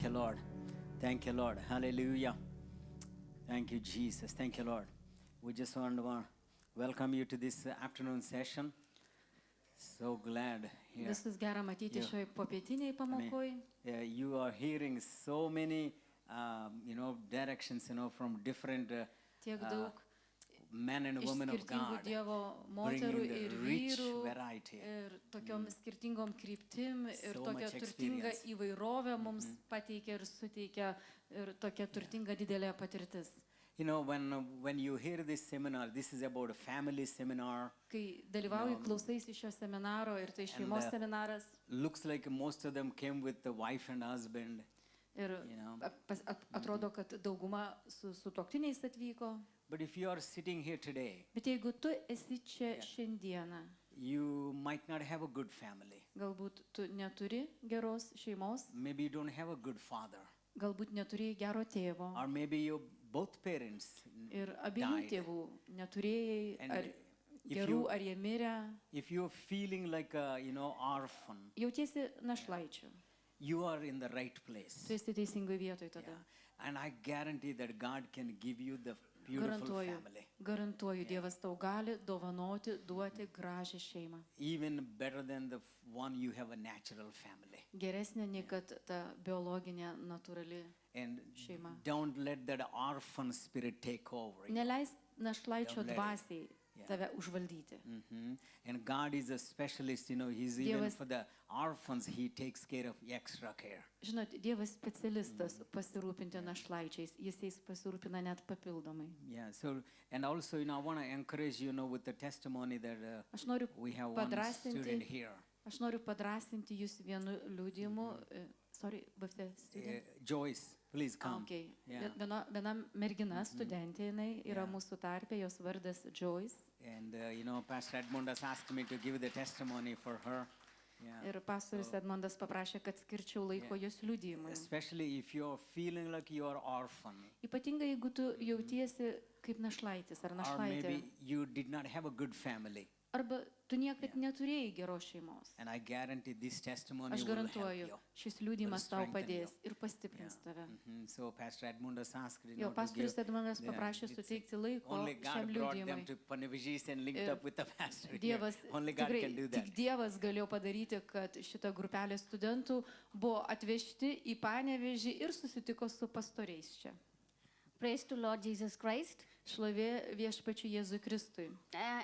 you, Lord. Thank you, Lord. Hallelujah. Thank you, Jesus. Thank you, Lord. We just want to welcome you to this afternoon session. So glad here. Visus gera matyti šioj popietiniai pamokoj. You are hearing so many, directions, from different Tiek daug men and iš women of skirtingų God, Dievo moterų bringing the ir rich vyrų variety. ir tokiom skirtingom kryptim ir So tokia much turtinga experience. įvairovė mums pateikia ir suteikia ir tokia turtinga didelė patirtis. When you hear this seminar, this is about a family seminar. Kai dalyvauji klausaisi šio seminaro ir tai šeimos seminaras Looks like most of them came with the wife and husband. ir atrodo, kad dauguma su sutuoktiniais atvyko. But if you are sitting here today, Bet jeigu tu esi čia šiandieną, you might not have a good family. galbūt tu neturi geros šeimos, Maybe you don't have a good father. galbūt neturėjai gero tėvo Or maybe your both parents ir abiejų died. tėvų neturėjai And ar if gerų, you- ar jie mirė, If you're feeling like a, orphan, jautiesi našlaičiu. you are in the right place. Tu esi teisingai vietoj tada. Yeah. And I guarantee that God can give you the beautiful family. Garantuoju, Dievas tau gali dovanoti, duoti gražią šeimą. Even better than the one you have a natural family. Geresnė nei kad ta biologinė, natūrali And šeima. don't let that orphan spirit take over. Neleis našlaičio Don't let it. dvasiai Yeah. tave užvaldyti. And God is a specialist, He's even Dievas- for the orphans, He takes care of extra care. Žinot, Dievas specialistas pasirūpinti našlaičiais, jis jais pasirūpina net papildomai. Yeah, so, and also, I want to encourage you, with the testimony that Aš noriu we have one student padrasinti, here. aš noriu padrasinti jūs vienu liudijimu. Sorry, with the student. Joyce, please come. Okay. Yeah. Viena mergina, studentė, jinai yra mūsų tarpė, jos vardas Joyce. And, Pastor Edmund has asked me to give the testimony for her. Yeah. Ir pastorius Edmondas paprašė, kad skirčiau laiko jos liudijimui. Especially if you're feeling like you're orphan, Ypatingai, jeigu tu jautiesi kaip našlaitis ar or našlaitė. maybe you did not have a good family. Arba tu niekad neturėjai geros šeimos. And I guarantee this testimony Aš will help garantuoju, you. šis liudijimas tau strengthen padės you. ir pastiprins tave. So Pastor Edmund has asked, Jo, pastorius Edmondas paprašė suteikti laiko only šiam God brought them liudijimui. to Panevėžys and linked Ir up with the pastor here. Dievas, Only God tikrai, can do that. tik Dievas galėjo padaryti, kad šita grupelė studentų buvo atvežti į Panevėžį ir susitiko su pastoriais čia. Praise to Lord Jesus Christ. Šlovė viešpačiui Jėzui Kristui.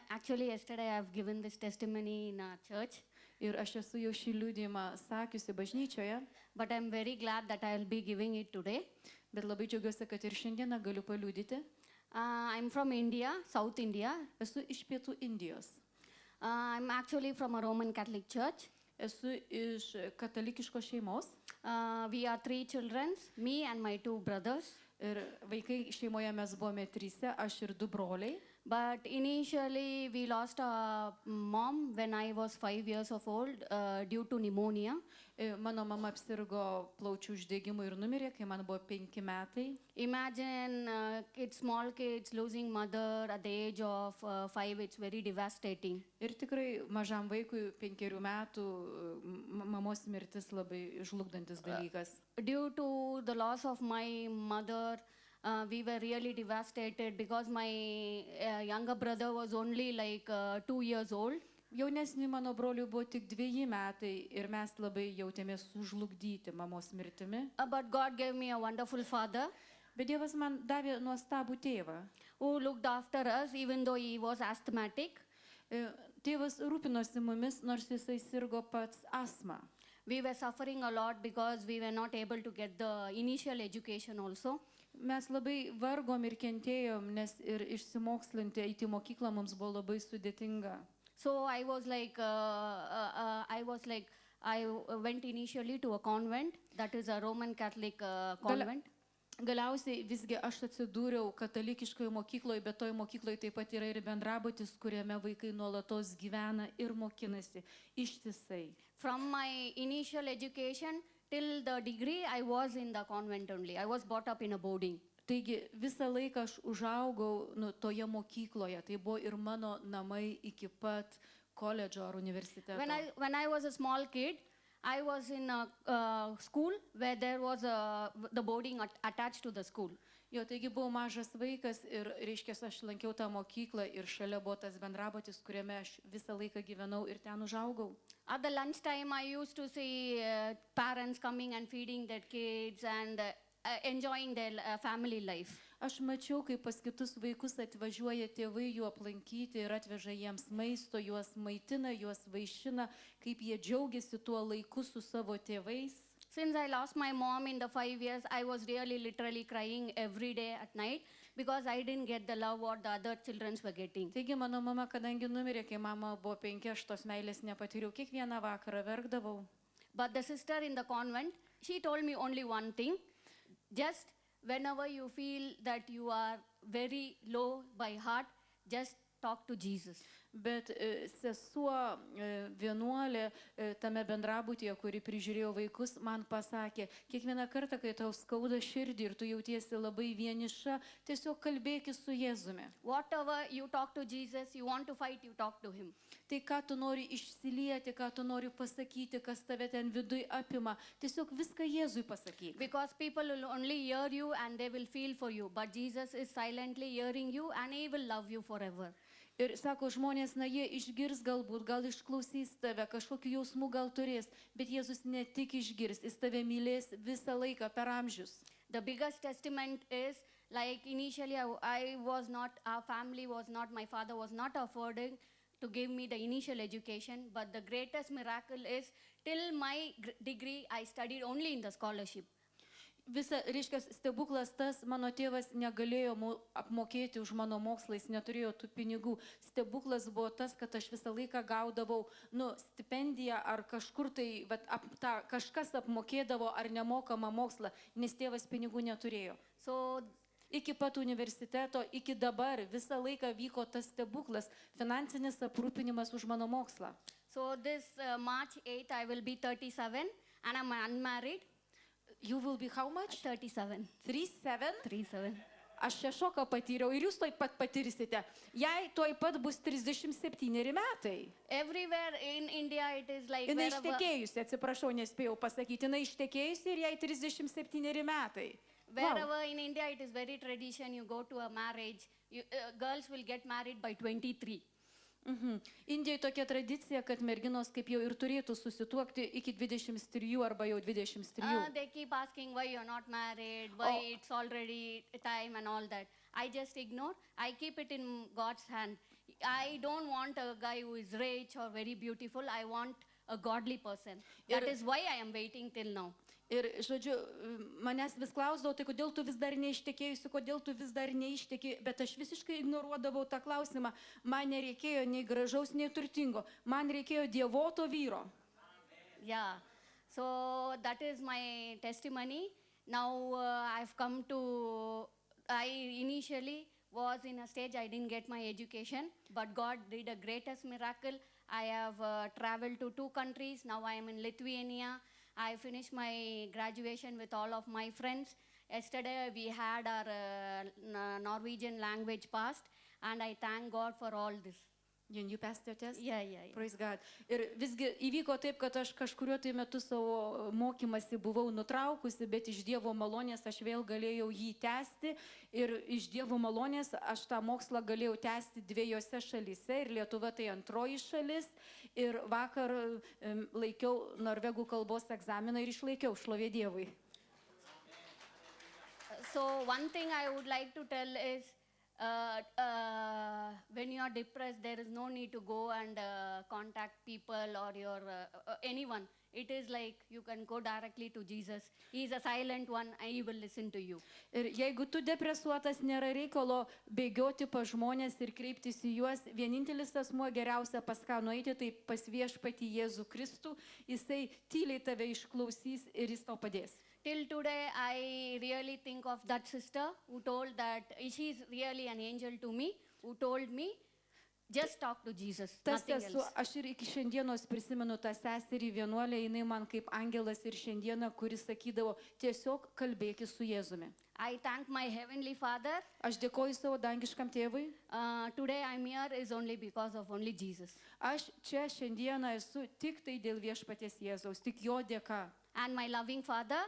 Actually, yesterday I have given this testimony in our church, Ir aš esu jau šį liudijimą sakiusi bažnyčioje, but I'm very glad that I will be giving it today. bet labai džiaugiuosi, kad ir šiandieną galiu paliudyti. I'm from India, South India. Esu iš Pietų Indijos. I'm actually from a Roman Catholic church. Esu iš katalikiškos šeimos. We are 3 children, me and my 2 brothers. Ir vaikai šeimoje mes buvome 3, aš ir 2 broliai. But initially we lost our mom when I was 5 years of old due to pneumonia. Mano mama apsirgo plaučių uždegimu ir numirė, kai man buvo 5 metai. Imagine small kids losing mother at the age of 5, it's very devastating. Ir tikrai mažam vaikui 5 metų mamos mirtis labai žlugdantis dalykas. Due to the loss of my mother, we were really devastated because my younger brother was only like 2 years old. Jaunesni mano broliui buvo tik 2 metai ir mes labai jautėmės sužlugdyti mamos mirtimi. But God gave me a wonderful father Bet Dievas man davė nuostabų tėvą. who looked after us even though he was asthmatic. Tėvas rūpinosi mumis, nors jisai sirgo pats astmą. We were suffering a lot because we were not able to get the initial education also. Mes labai vargom ir kentėjom, nes ir išsimokslinti, eiti į mokyklą mums buvo labai sudėtinga. So I went initially to a convent, that is a Roman Catholic convent. Galiausiai visgi aš atsidūriau katalikiškoje mokykloje, bet toj mokykloje taip pat yra ir bendrabutis, kuriame vaikai nuolatos gyvena ir mokinasi ištisai. From my initial education till the degree, I was in the convent only. I was brought up in a boarding. Taigi visą laiką aš užaugau toje mokykloje, tai buvo ir mano namai iki pat koledžo ar universiteto. When I was a small kid, I was in a school where there was the boarding attached to the school. Jo, taigi buvau mažas vaikas ir, reiškia, aš lankiau tą mokyklą ir šalia buvo tas bendrabutis, kuriame aš visą laiką gyvenau ir ten užaugau. At the lunchtime, I used to see parents coming and feeding their kids and enjoying their family life. Aš mačiau, kaip pas kitus vaikus atvažiuoja tėvai jų aplankyti ir atveža jiems maisto, juos maitina, juos vaišina, kaip jie džiaugiasi tuo laiku su savo tėvais. Since I lost my mom in the 5 years, I was really literally crying every day at night because I didn't get the love what the other children were getting. Taigi mano mama, kadangi numirė, kai mama buvo 5, aš tos meilės nepatyriau, kiekvieną vakarą verkdavau. But the sister in the convent, she told me only one thing. Just whenever you feel that you are very low by heart, just talk to Jesus. Bet sesuo vienuolė tame bendrabutyje, kuri prižiūrėjo vaikus, man pasakė, kiekvieną kartą, kai tau skauda širdį ir tu jautiesi labai vieniša, tiesiog kalbėkis su Jėzumi. Whatever you talk to Jesus, you want to fight, you talk to him. Tai ką tu nori išsilieti, ką tu nori pasakyti, kas tave ten viduj apima, tiesiog viską Jėzui pasakyk. Because people will only hear you and they will feel for you. But Jesus is silently hearing you and he will love you forever. Ir sako, žmonės, na jie išgirs galbūt, gal išklausys tave, kažkokių jausmų gal turės, bet Jėzus ne tik išgirs, jis tave mylės visą laiką per amžius. The biggest testament is, like initially I was not, our family was not, my father was not affording to give me the initial education, but the greatest miracle is, till my degree, I studied only in the scholarship. Visa, reiškia, stebuklas tas, mano tėvas negalėjo apmokėti už mano mokslą, jis neturėjo tų pinigų. Stebuklas buvo tas, kad aš visą laiką gaudavau stipendiją ar kažkur tai, kažkas apmokėdavo ar nemokamą mokslą, nes tėvas pinigų neturėjo. So, iki pat universiteto, iki dabar visą laiką vyko tas stebuklas, finansinis aprūpinimas už mano mokslą. So this March 8th, I will be 37 and I'm unmarried. You will be how much? 37. 37? 37. Aš čia šoką patyriau ir jūs toj pat patirsite. Jei toj pat bus 37 metai. Everywhere in India it is like Jinai wherever, ištekėjusi, atsiprašau, nespėjau pasakyti, jinai ištekėjusi ir jai 37 metai. wherever in India it is very tradition, you go to a marriage, girls will get married by 23. Indijoje tokia tradicija, kad merginos kaip jau ir turėtų susituokti iki 23 arba jau 23. They keep asking why you're not married, why it's already time and all that. I just ignore. I keep it in God's hand. I don't want a guy who is rich or very beautiful. I want a godly person. That is why I am waiting till now. Ir, žodžiu, manęs vis klausdavo, tai kodėl tu vis dar neištekėjusi, kodėl tu vis dar neištekė, bet aš visiškai ignoruodavau tą klausimą. Man nereikėjo nei gražaus, nei turtingo. Man reikėjo dievoto vyro. Yeah. So that is my testimony. Now I've come to, I initially was in a stage I didn't get my education, but God did a greatest miracle. I have traveled to 2 countries. Now I am in Lithuania. I finished my graduation with all of my friends. Yesterday we had our Norwegian language passed, and I thank God for all this. You passed your test? Yeah. Praise God. Ir visgi įvyko taip, kad aš kažkuriuo tai metu savo mokymasi buvau nutraukusi, bet iš Dievo malonės aš vėl galėjau jį tęsti ir iš Dievo malonės aš tą mokslą galėjau tęsti 2 šalyse ir Lietuva tai antroji šalis ir vakar laikiau norvegų kalbos egzaminą ir išlaikiau, šlovė Dievui. So one thing I would like to tell is, when you are depressed, there is no need to go and contact people or your anyone. It is like you can go directly to Jesus. He is a silent one and he will listen to you. Ir jeigu tu depresuotas, nėra reikalo bėgioti pas žmonės ir kreiptis į juos, vienintelis asmuo geriausia pas ką nueiti, tai pas Viešpatį Jėzų Kristų, jisai tyliai tave išklausys ir jis tau padės. Till today, I really think of that sister who told that she is really an angel to me, who told me, Just talk to Jesus, Tas nothing esu, else. aš ir iki šiandienos prisimenu tą seserį vienuolę, jinai man kaip angelas ir šiandieną, kuris sakydavo, tiesiog kalbėki su Jėzumi. I thank my Heavenly Father. Aš dėkoju savo dangiškam tėvui. Today I'm here is only because of only Jesus. Aš čia šiandieną esu tik tai dėl viešpaties Jėzaus, tik jo dėka. And my loving Father,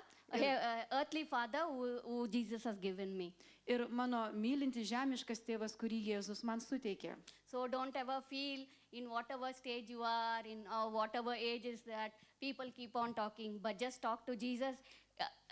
earthly Father who Jesus has given me. Ir mano mylintis žemiškas tėvas, kurį Jėzus man suteikė. So don't ever feel in whatever stage you are, in whatever age is that, people keep on talking, but just talk to Jesus.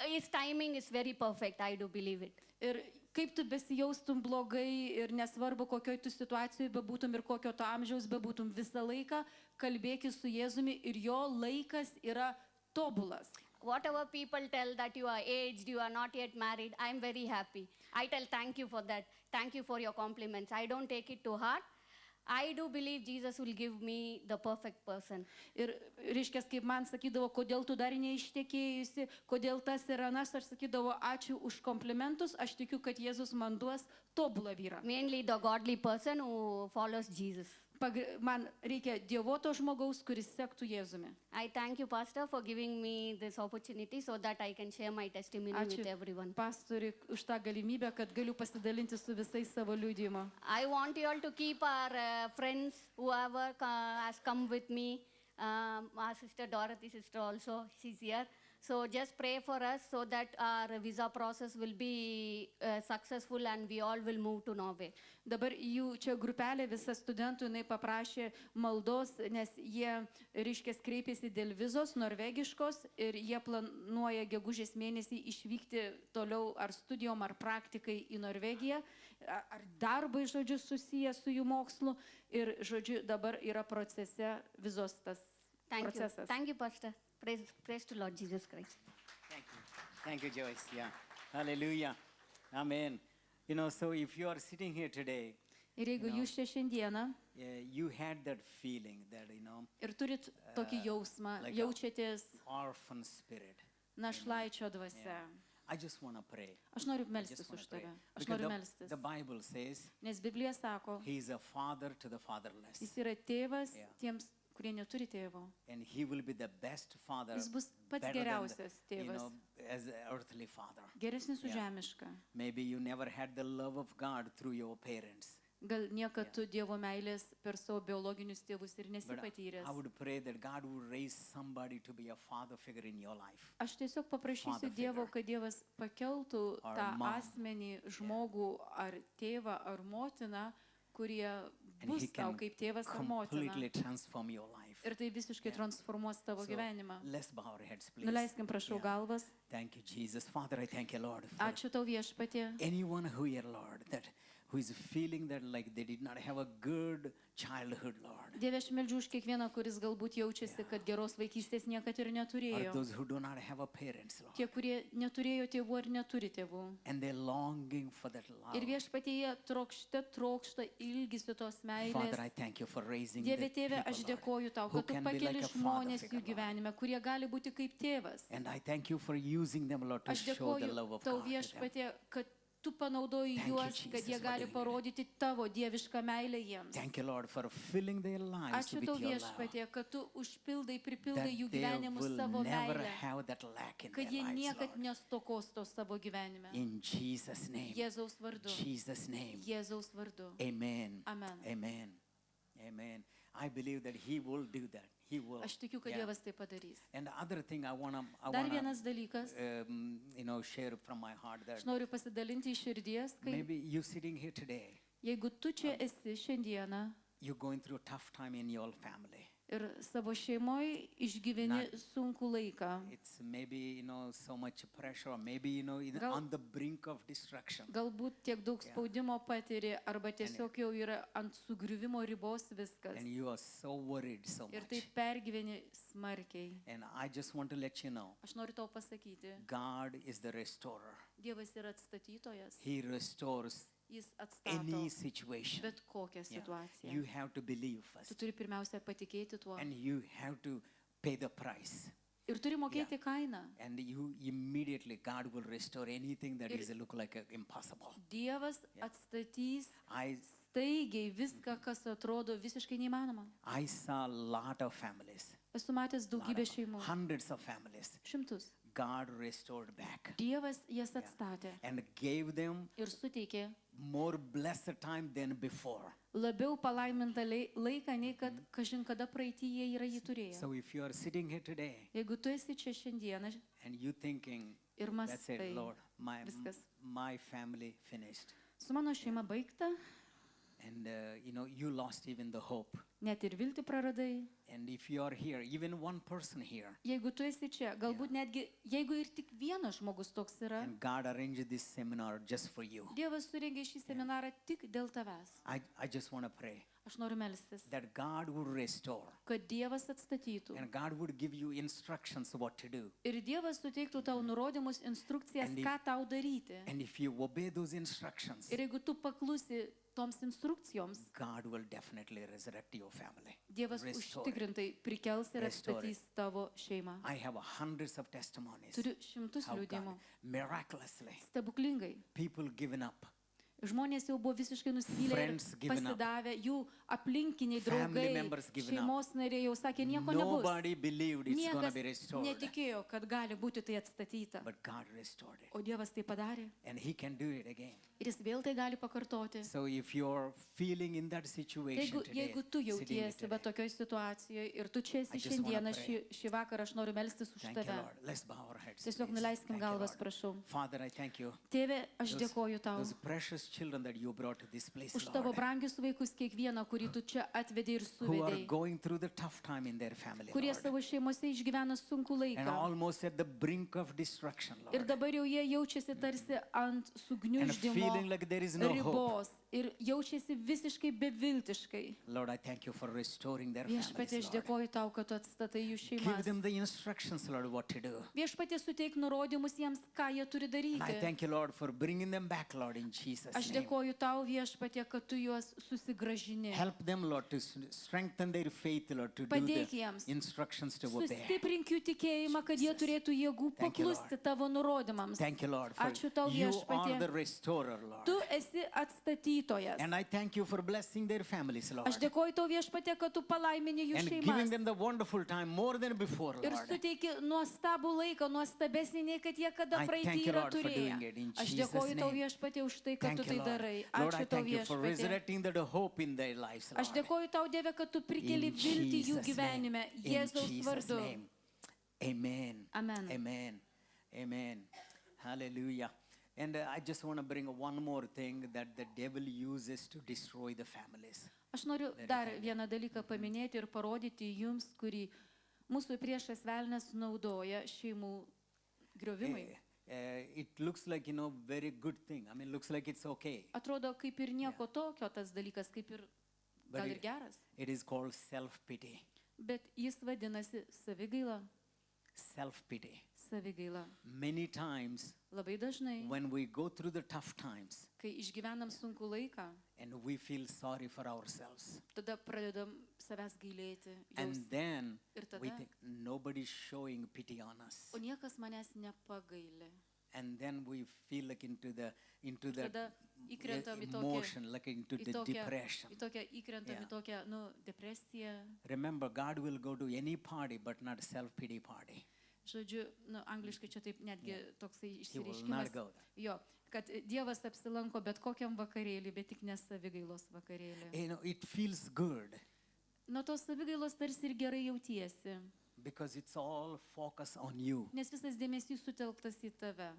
His timing is very perfect, I do believe it. Ir kaip tu besijaustum blogai ir nesvarbu, kokioj tu situacijoje bebūtum ir kokio tu amžiaus bebūtum, visą laiką kalbėki su Jėzumi ir jo laikas yra tobulas. Whatever people tell that you are aged, you are not yet married, I am very happy. I tell thank you for that. Thank you for your compliments. I don't take it to heart. I do believe Jesus will give me the perfect person. Ir reiškia, kaip man sakydavo, kodėl tu dar neištekėjusi, kodėl tas ir anas, aš sakydavo, ačiū už komplimentus, aš tikiu, kad Jėzus man duos tobulą vyrą. Mainly the godly person who follows Jesus. Man reikia dievoto žmogaus, kuris sektų Jėzumi. I thank you, Pastor, for giving me this opportunity so that I can share my testimony with everyone. Pastoriui už tą galimybę, kad galiu pasidalinti su visais savo liudijimu. I want you all to keep our friends, whoever has come with me, our sister Dorothy, sister also, she's here. So just pray for us so that our visa process will be successful and we all will move to Norway. Dabar jų čia grupelė visa studentų, jinai paprašė maldos, nes jie, reiškia, kreipėsi dėl vizos norvegiškos ir jie planuoja gegužės mėnesį išvykti toliau ar studijom, ar praktikai į Norvegiją, ar darbai, žodžiu, susiję su jų mokslu ir, žodžiu, dabar yra procese vizos tas procesas. Thank you, Pastor. Praise to Lord Jesus Christ. Thank you. Thank you, Joyce. Yeah. Hallelujah. Amen. You know, so if you are sitting here today, Ir jeigu jūs čia šiandieną you had that feeling that, ir turit tokį jausmą, like jaučiatės orphan spirit. našlaičio dvasia. I just want to pray. Aš noriu I melstis just want už to pray. tave. Aš Because noriu melstis. the Bible says Nes Biblija sako, he is a father to the fatherless. jis yra tėvas Yeah. tiems, kurie neturi tėvo. And he will be the best father, Jis bus pats better than geriausias tėvas. as an earthly father. Geresnis už Yeah. žemišką. Maybe you never had the love of God through your parents. Gal niekad tu Dievo meilės per savo biologinius tėvus ir nesi But patyręs. I would pray that God would raise somebody to be a father figure in your life. Aš tiesiog paprašysiu Father Dievo, figure. kad Dievas pakeltų Or tą mom. asmenį, žmogų, ar tėvą, ar motiną, kurie And bus he tau can kaip tėvas ar motina. completely transform your life. Ir tai visiškai transformuos tavo So, gyvenimą. let's bow our heads, please. Nuleiskim, prašau, Yeah. galvas. Thank you, Jesus. Father, I thank you, Lord, for Ačiū tau viešpatie. anyone who here, Lord, that who is feeling that like they did not have a good childhood, Lord. Dieve, aš meldžiu už kiekvieną, kuris galbūt jaučiasi, kad geros vaikystės niekad ir Or neturėjo. those who do not have a parents, Lord. Tie, kurie neturėjo tėvų ar neturi tėvų. And they're longing for that love. Ir viešpatie jie trokšta, ilgisi tos Father, I meilės. thank you for raising Dieve the tėve, aš people, Lord, dėkoju tau, who kad tu can be pakeli like a father žmonės figure, jų Lord. gyvenime, kurie gali būti kaip tėvas. And I thank you for using them, Lord, to Aš show the dėkoju love of tau God to them. viešpatie, kad tu panaudoji Thank you, juos, kad Jesus, jie for gali doing it. parodyti tavo dievišką meilę jiems. Thank you, Lord, for filling their lives Ačiū with tau your love. viešpatie, kad tu užpildai, That pripildai jų they gyvenimus will savo never meilę. have that lack in Kad their jie lives, niekad Lord. nestokos to savo gyvenime. In Jesus' name. Jėzaus vardu. Jesus' name. Jėzaus vardu. Amen. Amen. Amen. Amen. I believe that he will do that. He will. Aš tikiu, kad Yeah. Dievas tai padarys. And the other thing I Dar wanna vienas dalykas, share from my heart that aš noriu pasidalinti iš širdies, kai maybe you sitting here today, jeigu tu čia esi šiandieną you're going through a tough time in your family. ir savo šeimoje išgyveni sunkų laiką, It's maybe, so much pressure, or maybe, Gal- on the brink of destruction. galbūt tiek daug spaudimo patiri, arba tiesiog jau yra ant sugriuvimo ribos viskas. And you are so worried so Ir much. tai pergyveni smarkiai. And I just want to let you know, Aš noriu tau pasakyti, God is the restorer. Dievas yra atstatytojas, He restores jis atstato any situation. bet kokią Yeah. situaciją. You have to believe Tu first. turi pirmiausia patikėti tuo And you have to pay the price. ir turi mokėti kainą. And you immediately, God will restore anything that Ir- is look like impossible. Dievas atstatys I staigiai viską, kas atrodo visiškai neįmanoma. I saw a lot of families, Esu matęs daugybę šeimų, hundreds of families. šimtus. God restored back Dievas jas atstatė and gave them ir suteikė more blessed time than before. labiau palaimintą laiką, nei kad kažin kada praeityje yra jį turėję. So if you are sitting here today Jeigu tu esi čia šiandieną and you thinking, ir that's it, mąstai, Lord, viskas. my family finished. Su mano šeima baigta, And you lost even the hope. net ir viltį praradai. And if you are here, even one person here, Jeigu tu esi čia, galbūt netgi, jeigu ir tik vienas žmogus toks yra, and God arranged this seminar just for you, Dievas surengė šį seminarą tik dėl tavęs. I just want to pray Aš noriu melstis, that God would restore kad Dievas atstatytų. and God would give you instructions what to do. Ir Dievas suteiktų tau nurodymus, instrukcijas, And if- ką tau daryti. And if you obey those instructions, Ir jeigu tu paklusi toms instrukcijoms, God will definitely resurrect your family. Dievas Restore it. užtikrintai prikels ir Restore atstatys tavo šeimą. I have hundreds of testimonies. Turiu šimtus How liūdimų. God, miraculously, Stebuklingai. people given up, Žmonės jau buvo visiškai nusivylę ir Friends given up. pasidavę, jų aplinkiniai Family draugai, members given up. šeimos nariai jau sakė, nieko nebus. nobody believed it's going to Niekas be restored. netikėjo, kad gali būti tai atstatyta. But God restored it. O Dievas tai padarė And He can do it again. ir jis vėl tai gali pakartoti. So if you're feeling in that situation today, Jeigu tu sitting here jautiesi va today, tokioj situacijoje ir tu čia esi I just wanna šiandieną, pray. šį vakarą aš noriu melstis už thank you, tave. Lord. Let's bow our heads. Tiesiog please. nuleiskim Thank you, galvas, Lord. prašau. Father, I thank you. Tėve, aš Those- dėkoju tau Those precious children that you brought to this place, už tavo Lord, brangius vaikus, kiekvieną, kurį tu čia atvedė ir who are suvedėjai, going through the tough time in their family, kurie Lord, savo šeimose išgyvena sunku and laiką. almost at the brink of destruction, Ir Lord, dabar jau jie jaučiasi tarsi ant and sugniuždymo feeling like there is no hope. ribos ir jaučiasi visiškai beviltiškai. Lord, I thank you for restoring their Viešpatie, aš families, Lord. dėkoju tau, kad tu atstatai jų Give šeimas. them the instructions, Lord, what to do. Viešpatie, suteik nurodymus jiems, ką jie turi And I daryti. thank you, Lord, for bringing them back, Lord, in Jesus' Aš name. dėkoju tau, viešpatie, kad tu juos susigražini. Help them, Lord, to strengthen their faith, Lord, to do Padėk the jiems. instructions to obey. Sustiprink jų tikėjimą, kad jie Jesus. turėtų jėgų Thank you, paklusti tavo nurodymams. Thank you, Lord, for Ačiū tau, you viešpatie. are the restorer, Lord. Tu esi atstatytojas. And I thank you for blessing their families, Lord, Aš dėkoju tau, viešpatie, kad tu palaimini jų and giving šeimas. them the wonderful time more than before, Ir Lord. suteiki nuostabų laiką, nuostabesnį, nei kad jie kada I thank praeitį you, yra Lord, for doing it turėję. in Aš Jesus' dėkoju tau, name. viešpatie, už tai, kad Thank tu you, tai Lord. darai. Lord, I Ačiū tau, thank you for viešpatie. resurrecting the hope in their lives, Aš Lord. dėkoju tau, Dieve, kad tu prikeli In viltį jų Jesus' name. gyvenime. In Jėzaus Jesus' vardu. name. Amen. Amen. Amen. Amen. Hallelujah. And I just want to bring one more thing that the devil uses to destroy the families. Aš noriu dar vieną dalyką paminėti ir parodyti jums, kurį mūsų priešas velnas naudoja šeimų griovimui. It looks like, very good thing. I mean, looks like it's okay. Atrodo kaip ir nieko tokio tas dalykas, kaip ir But gal ir geras. it is called self-pity. Bet jis vadinasi savigaila. Self-pity. Savigaila. Many times Labai dažnai, when we go through the tough times kai išgyvenam sunku laiką, and we feel sorry for ourselves, tada pradedam savęs gailėti. and jausti. then Ir we tada, think nobody's showing pity on us. o niekas manęs nepagailė. And then we feel like into the Tada įkrentam į tokią, emotion, like into į the tokią, depression. į tokią įkrentam į tokią, depresiją. Remember, God will go to any party, but not self-pity party. Žodžiu, angliškai čia taip netgi toksai He will not išsireiškimas. go there. Jo, kad Dievas apsilanko bet kokiam vakarėlį, bet tik ne savigailos vakarėlį. It feels good Nuo tos savigailos tarsi ir gerai jautiesi, because it's all focused on you. nes visas dėmesys sutelktas į tave.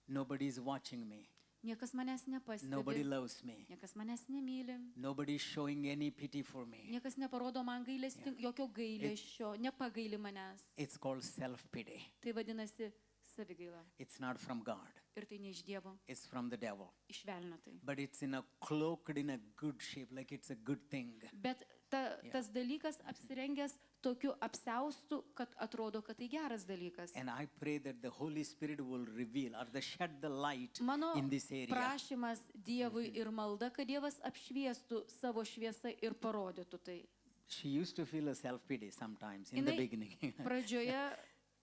Nobody is watching me. Niekas manęs Nobody nepastebi, loves me. niekas manęs nemyli, Nobody is showing any pity for me. niekas neparodo man jokio gailesčio, nepagaili manęs. It's called self-pity. Tai vadinasi savigaila. It's not from God. Ir tai ne iš Dievo, It's from the devil. iš velnio tai. But it's cloaked in a good shape, like it's a good thing. Bet tas dalykas apsirengęs tokiu apsiaustu, kad atrodo, kad tai geras dalykas. And I pray that the Holy Spirit will reveal or shed the light Mano in this area. prašymas Dievui ir malda, kad Dievas apšviestų savo šviesą ir parodytų tai. She used to feel a self-pity sometimes in the Jinai beginning. pradžioje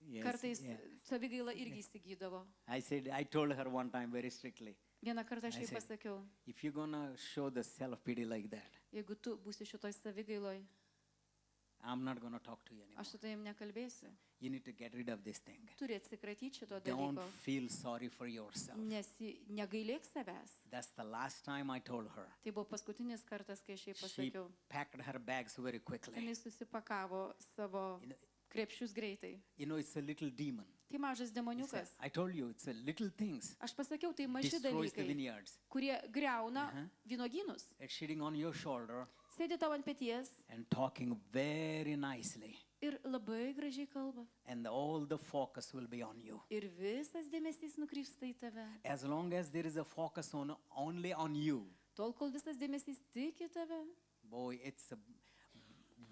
Yes, kartais yeah. savigaila irgi įsigydavo. I told her one time very strictly, Vieną kartą aš I jai said- pasakiau, If you're gonna show the self-pity like that, jeigu tu būsi šitoj savigailoj, I'm not gonna talk to you anymore. aš su tavim nekalbėsiu. You need to get rid of this thing. Turi atsikratyti šito Don't dalyko, feel sorry for yourself. negailėk savęs. That's the last time I told her. Tai buvo paskutinis kartas, kai aš jai She pasakiau. packed her bags very quickly. Jis susipakavo savo You know, krepšius greitai. it's a little demon. Tai mažas It's a- demoniukas. I told you, it's a little things. Aš pasakiau, tai maži Destroys the dalykai, vineyards. kurie greuna vynogynus. It's sitting on your shoulder Sėdi tavo ant peties and talking very nicely. ir labai gražiai kalba. And all the focus will be on you. Ir visas dėmesys nukrypsta į tave. As long as there is a focus on only on you, Tol, kol visas dėmesys tik į tave. boy, it's a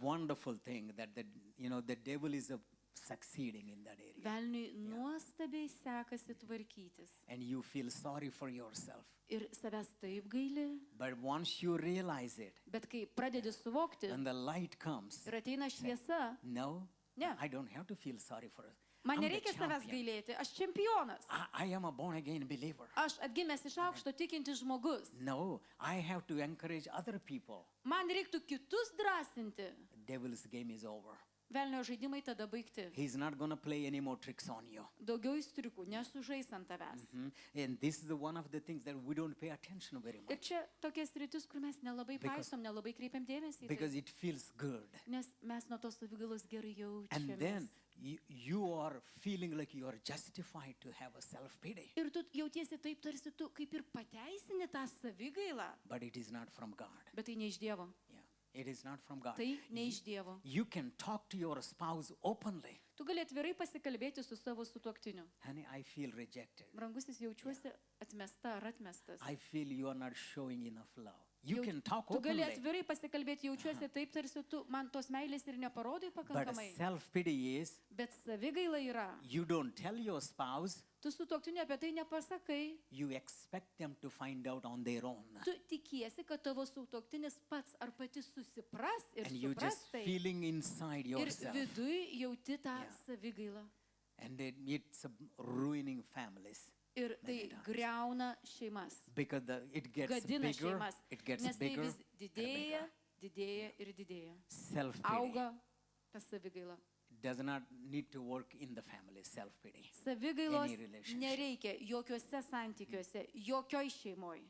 wonderful thing that the devil is succeeding in that area. Velniui nuostabiai sekasi tvarkytis. And you feel sorry for yourself. Ir savęs taip gaili. But once you realize it, Bet kai pradedi suvokti when the light comes, ir ateina šviesa, no, Ne. I don't have to feel sorry for it. man I'm the nereikia savęs champion. gailėti. Aš čempionas. I am a born again believer. Aš atgimęs iš aukšto tikintis žmogus. No, I have to encourage other people. Man reiktų kitus drąsinti. Devil's game is over. Velnio žaidimai tada baigti. He's not going to play any more tricks on you. Daugiau įstriukų nesužais ant tavęs. And this is one of the things that we don't pay attention very Ir much čia tokia sritis, kur mes nelabai Because- paisom, nelabai kreipiam dėmesį. į because Tai. it feels good. Nes mes nuo tos savigalos gerai And jaučiamės. then you are feeling like you are justified to have a self-pity. Ir tu jautiesi taip, tarsi tu kaip ir pateisini tą savigailą. But it is not from God. Bet tai ne iš Dievo. Yeah, it is not from God. Tai ne iš Dievo. You can talk to your spouse openly. Tu gali atvirai pasikalbėti su savo sutuoktiniu. Honey, I feel rejected. Brangusis, jaučiuosi atmesta ar atmestas. I feel you are not showing enough love. You can talk Tu gali openly. atvirai pasikalbėti, jaučiuosi taip, tarsi tu man tos meilės ir neparodai But pakankamai. self-pity is Bet savigaila yra. you don't tell your spouse, Tu sutuoktiniu apie tai nepasakai. you expect them to find out on their own. Tu tikiesi, kad tavo sutuoktinis pats ar pati susipras ir And you supras just tai. feeling inside Ir yourself. viduj jauti tą Yeah. savigailą. And it's ruining families. Ir tai Many times. greuna šeimas. Because it gets Gadina bigger, šeimas. it gets Nes tai bigger vis and didėja, bigger. didėja ir didėja. Self-pity Auga ta savigaila. does not need to work in the family, self-pity. Savigailos Any relationship. nereikia jokiuose santykiuose, jokioj šeimoj.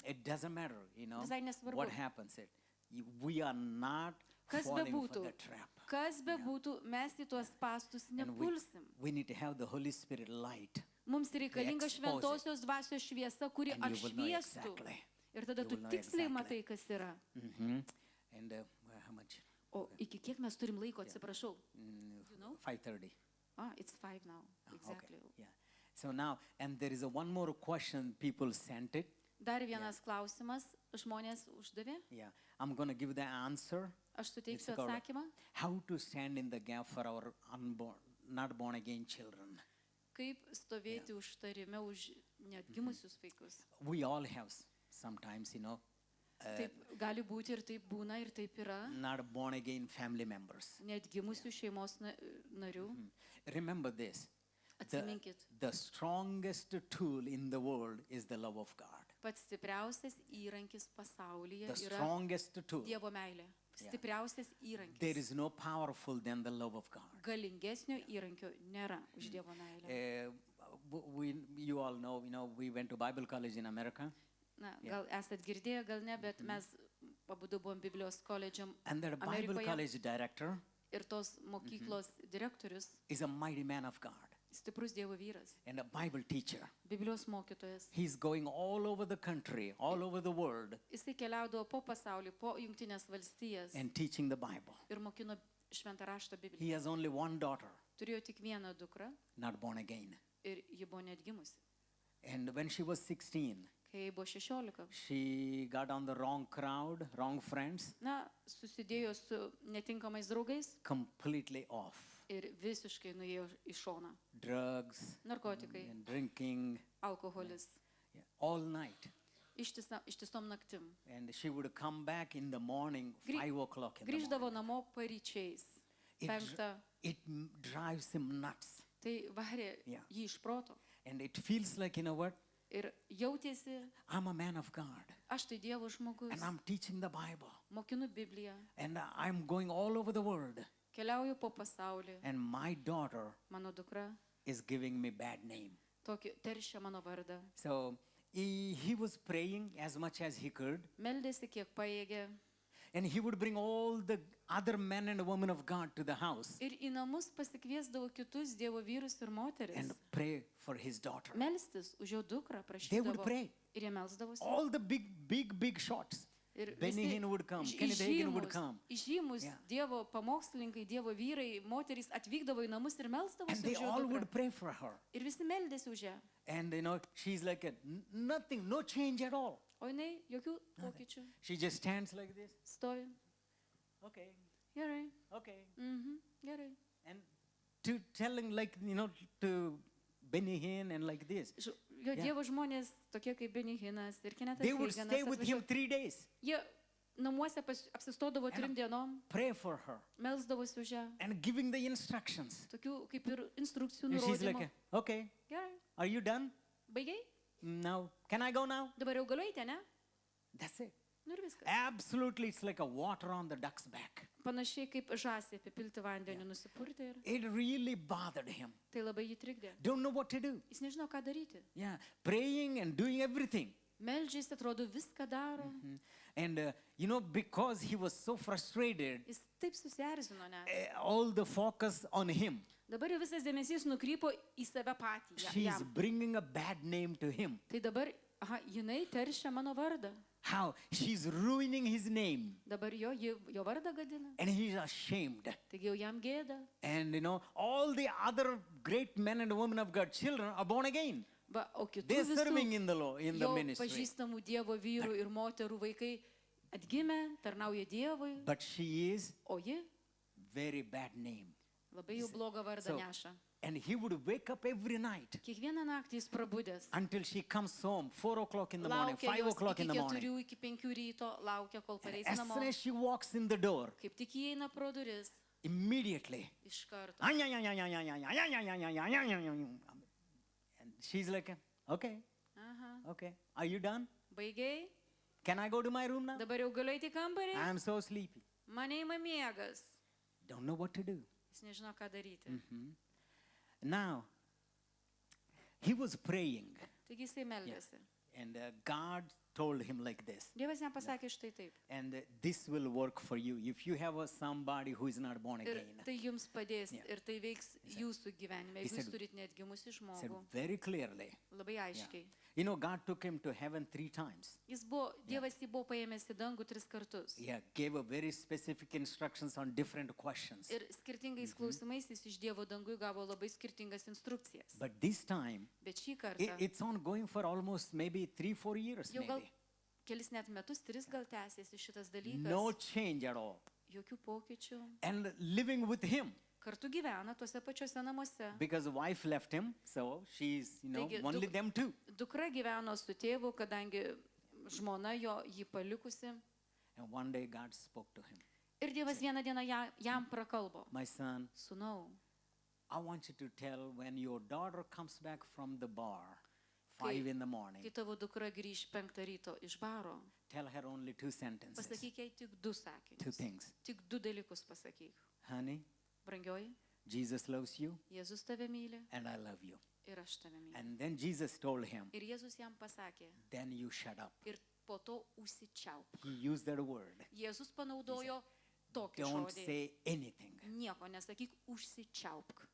It doesn't matter, Visai nesvarbu. what happens. We are not Kas falling for bebūtų, the trap. kas bebūtų, mes į tuos pastus And nepulsim. we need to have the Holy Spirit light. Mums reikalinga expose it. šventosios dvasios šviesa, kuri And you will know apšviestų. exactly. Ir tada You tu will know tiksliai exactly. matai, kas yra. And how much? O iki kiek mes turim laiko, atsiprašau? You know? 5:30. It's 5 now. Exactly. Okay. Yeah. So now, and there is one more question people sent it. Dar vienas klausimas žmonės uždavė. Yeah. I'm going to give the answer. Aš It's suteiksiu called atsakymą. How to stand in the gap for our not born again children. Kaip stovėti užtarime už neatgimusius vaikus. We all have sometimes, Taip gali būti ir taip būna ir taip yra. not born again family members. Neatgimusių šeimos narių. Remember this. Atsiminkit, The strongest tool in the world is the love of God. pats stipriausias įrankis pasaulyje The yra strongest tool. Dievo meilė. Stipriausias There įrankis. is no powerful than the love of God. Galingesnio įrankio nėra už Dievo meilę. You all know, we went to Bible college in America. Na, gal esat girdėję, gal ne, bet mes abudu buvom Biblijos koledžiam And the Bible Amerikoje. college director Ir tos mokyklos direktorius, is a mighty man of God stiprus Dievo vyras, and a Bible teacher. Biblijos mokytojas. He's going all over the country, all over the world, Jisai keliaudavo po pasaulį, po Jungtinės valstijas and teaching the Bible. ir mokino šventą raštą Bibliją. He has only one daughter, Turėjo tik vieną dukrą not born again. ir ji buvo neatgimusi. And when she was 16, Kai jai buvo 16, she got on the wrong crowd, wrong friends, na, susidėjo su netinkamais draugais completely off. ir visiškai nuėjo į šoną. Drugs Narkotikai, and drinking, alkoholis, all night. Ištisom naktim. And she would come back in the morning, 5 o'clock in the Grįždavo morning. namo paryčiais. It, 5. it drives him nuts. Tai varė Yeah. jį iš proto. And it feels like, you know what? Ir jautėsi, I'm a man of God aš tai Dievo žmogus, and I'm teaching the Bible mokinu Bibliją, and I'm going all over the world keliauju po pasaulį, and my daughter mano dukra is giving me bad name. tokį teršia mano vardą. So he was praying as much as he could, Meldėsi kiek paėgė and he would bring all the other men and women of God to the house ir į namus pasikviesdavo kitus Dievo vyrus ir moteris. and pray for his daughter. Melstis už jo dukrą They would prašydavo. pray. Ir jie melsdavosi. All the big shots. Ir Benny Hinn would come, Kenneth Hagin would come. Įžymus Yeah. Dievo pamokslininkai, Dievo vyrai, moterys atvykdavo į namus ir And melsdavosi they už jo all dukrą. would pray for her. Ir visi meldėsi už ją. And she's like nothing, no change at all. O jinai jokių pokyčių. She just stands like this. Stovi. Okay, Gerai. okay. Gerai. And to telling to Benny Hinn and like this. Jo Yeah. Dievo žmonės, tokie kaip Benny Hinnas ir Kenetas They would Haginas, stay with him 3 days, jie namuose apsistodavo 3 dienom, pray for her, melsdavosi už ją. and giving the instructions. Tokių kaip ir instrukcijų And she's nurodymų. like, okay, Gerai. are you done? Baigiai? Now, can I go now? Dabar jau galiu eiti, ne? That's it. Nu ir viskas. Absolutely, it's like a water on the duck's back. Panašiai kaip žąsį apipilti vandenį nusipurti ir It really bothered him. tai labai jį trikdė. Don't know what to do. Jis nežino, ką daryti. Yeah, praying and doing everything. Meldžiasi, atrodo, viską daro. And because he was so frustrated, Jis taip susierzino, ne? all the focus on him. Dabar jau visas dėmesys nukrypo į save patį. She's Jam. bringing a bad name to him. Tai dabar, jinai teršia mano vardą. How? She's ruining his name. Dabar jo vardą gadina. And he's ashamed. Taigi jau jam gėda. And all the other great men and women of God, children, are born again. Va, o kitų They're visų serving in the law, in the jo ministry. pažįstamų Dievo vyrų ir moterų vaikai atgimė, tarnauja Dievui, But she is o ji very bad name. labai jau blogą vardą So- neša. And he would wake up every night Kiekvieną naktį jis prabudęs. until she comes home, 4 o'clock in the morning, Laukia 5 jos o'clock in iki the morning. 4, iki 5 ryto, laukia, kol pareis As namo. soon as she walks in the door, Kaip tik įeina pro duris, immediately, iš karto. and she's like, okay, Aha. okay, are you done? Baigiai, Can I go to my room now? dabar jau galiu eiti į kambarį. I'm so sleepy. Mane ima miegas. Don't know what to do. Jis nežino, ką daryti. Now, he was praying, Taigi jisai meldėsi. and God told him like this. Dievas jam pasakė štai taip. And this will work for you if you have somebody who is not born Ir again. tai jums padės, Yeah. ir tai veiks jūsų gyvenime. He Jeigu jūs said- turit neatgimusi Said žmogų, very clearly. labai aiškiai. God took him to heaven 3 times. Dievas jį buvo paėmęs į dangų 3 kartus. Yeah, gave a very specific instructions on different questions. Ir skirtingais klausimais jis iš Dievo dangų gavo labai skirtingas instrukcijas. But this time, Bet šį kartą, it's ongoing for almost maybe 3-4 years. jau gal Maybe. kelis net metus, 3 gal tęsėsi šitas dalykas. No change at all. Jokių pokyčių. And living with him. Kartu gyvena tuose pačiuose namuose. Because wife left him, so she's, Taigi, only them two. Dukra gyveno su tėvu, kadangi žmona jį palikusi. And one day God spoke to him. Ir Dievas vieną dieną jam prakalbo. My son, Sūnau, I want you to tell when your daughter comes back from the bar, 5 Kai- in the morning, kai tavo dukra grįž 5 ryto iš baro, tell her only 2 sentences, pasakyk jai tik 2 2 sakinius. things. Tik 2 dalykus pasakyk. Honey, Brangioji, Jesus loves you Jėzus tave myli and I love you. ir aš tave myliu. And then Jesus told him, Ir Jėzus jam pasakė, then you shut up. ir po to užsičiaupk. He used that word. Jėzus panaudojo tokį Don't žodį. say anything. Nieko nesakyk, užsičiaupk.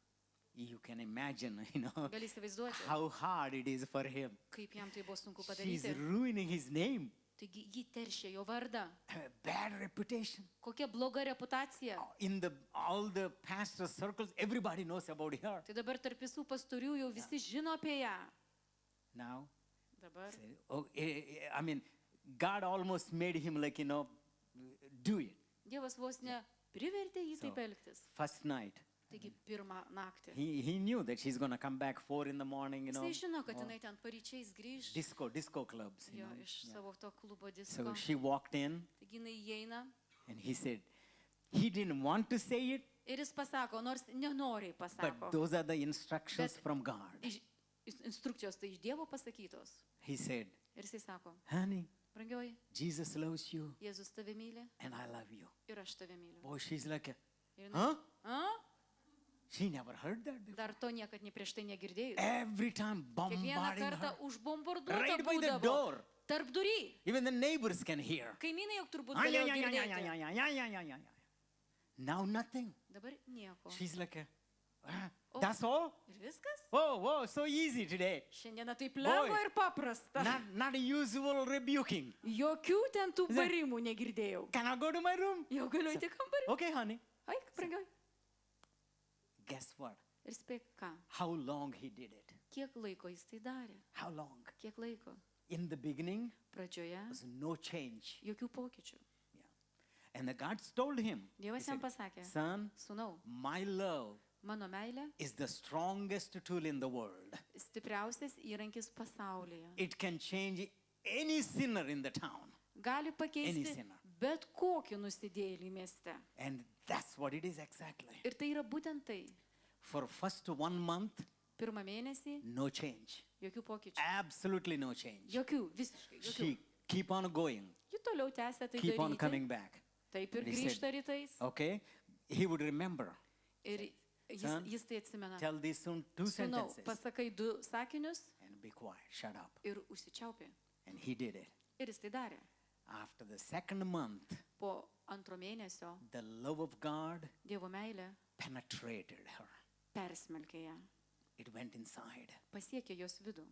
You can imagine, Gali įsivaizduoti, how hard it is for him. kaip jam tai buvo sunku She's padaryti. ruining his name. Taigi jį teršė jo vardą. A bad reputation. Kokia bloga reputacija. In all the pastor circles, everybody knows about her. Tai dabar tarp visų pastorių jau visi žino apie ją. Now, Dabar I mean, God almost made him like, do it. Dievas vos ne privertė jį So, taip elgtis. First night, Taigi pirmą naktį. he knew that she's going to come back 4 in the morning, Jisai žino, kad or jinai ten paryčiais grįž disco clubs. jo, iš savo to klubo disko. So she walked in Taigi jinai įeina and he said, he didn't want to say it, ir jis pasako, nors nenoriai but pasako. those are the instructions Bet- from God. instrukcijos tai iš Dievo pasakytos. He said, Ir jisai sako, honey, brangioji, Jesus loves you Jėzus tave myli and I love you. ir aš tave myliu. Boy, she's like, Ir huh? A? She never heard that before. Dar to niekad nei prieš tai negirdėjus. Every time Kiekvieną bombarding kartą her. užbombarduota Right by the būdavo. door. Tarp durį. Even the neighbors can hear. Kaimynai jau turbūt Ay, galėjo ay, ay, ay, ay, girdėti. ay, ay, ay, ay, ay, ay. Now nothing. Dabar nieko. She's like, Oh. that's all? Ir viskas? Oh, whoa, so easy today. Šiandieną taip lengva ir paprasta. Not a usual rebuking. Jokių ten tų Is that- barimų negirdėjau. Can I go to my room? Jau galiu įti kambarį. Okay, honey. Aik, brangioji. Guess what? Ir spėk ką? How long he did it? Kiek laiko jis tai darė? How long? Kiek laiko? In the beginning, Pradžioje was no change. jokių pokyčių. And the God told him, he Dievas jam said, pasakė, son, sūnau, my love mano meilė is the strongest tool in the world. stipriausias įrankis pasaulyje. It can change any sinner in the town. Gali Any pakeisti sinner. bet kokį nusidėjėlį mieste. And that's what it is exactly. Ir tai yra būtent tai. For first 1 month, Pirmą mėnesį no change. jokių pokyčių. Absolutely no change. Jokių, visiškai jokių. She keep on going, Ji toliau tęsia tai keep on daryti. coming back. Taip ir And he grįžta rytais. Okay? He would remember. Ir Son, jis tai atsimena. Tell these two Sūnau, sentences pasakai 2 sakinius and be quiet. Shut up. ir užsičiaupė. And he did it. Ir jis tai darė. After the second month, Po antro mėnesio the love of God Dievo meilė penetrated her. persmelkė ją. It went inside. Pasiekė jos vidų.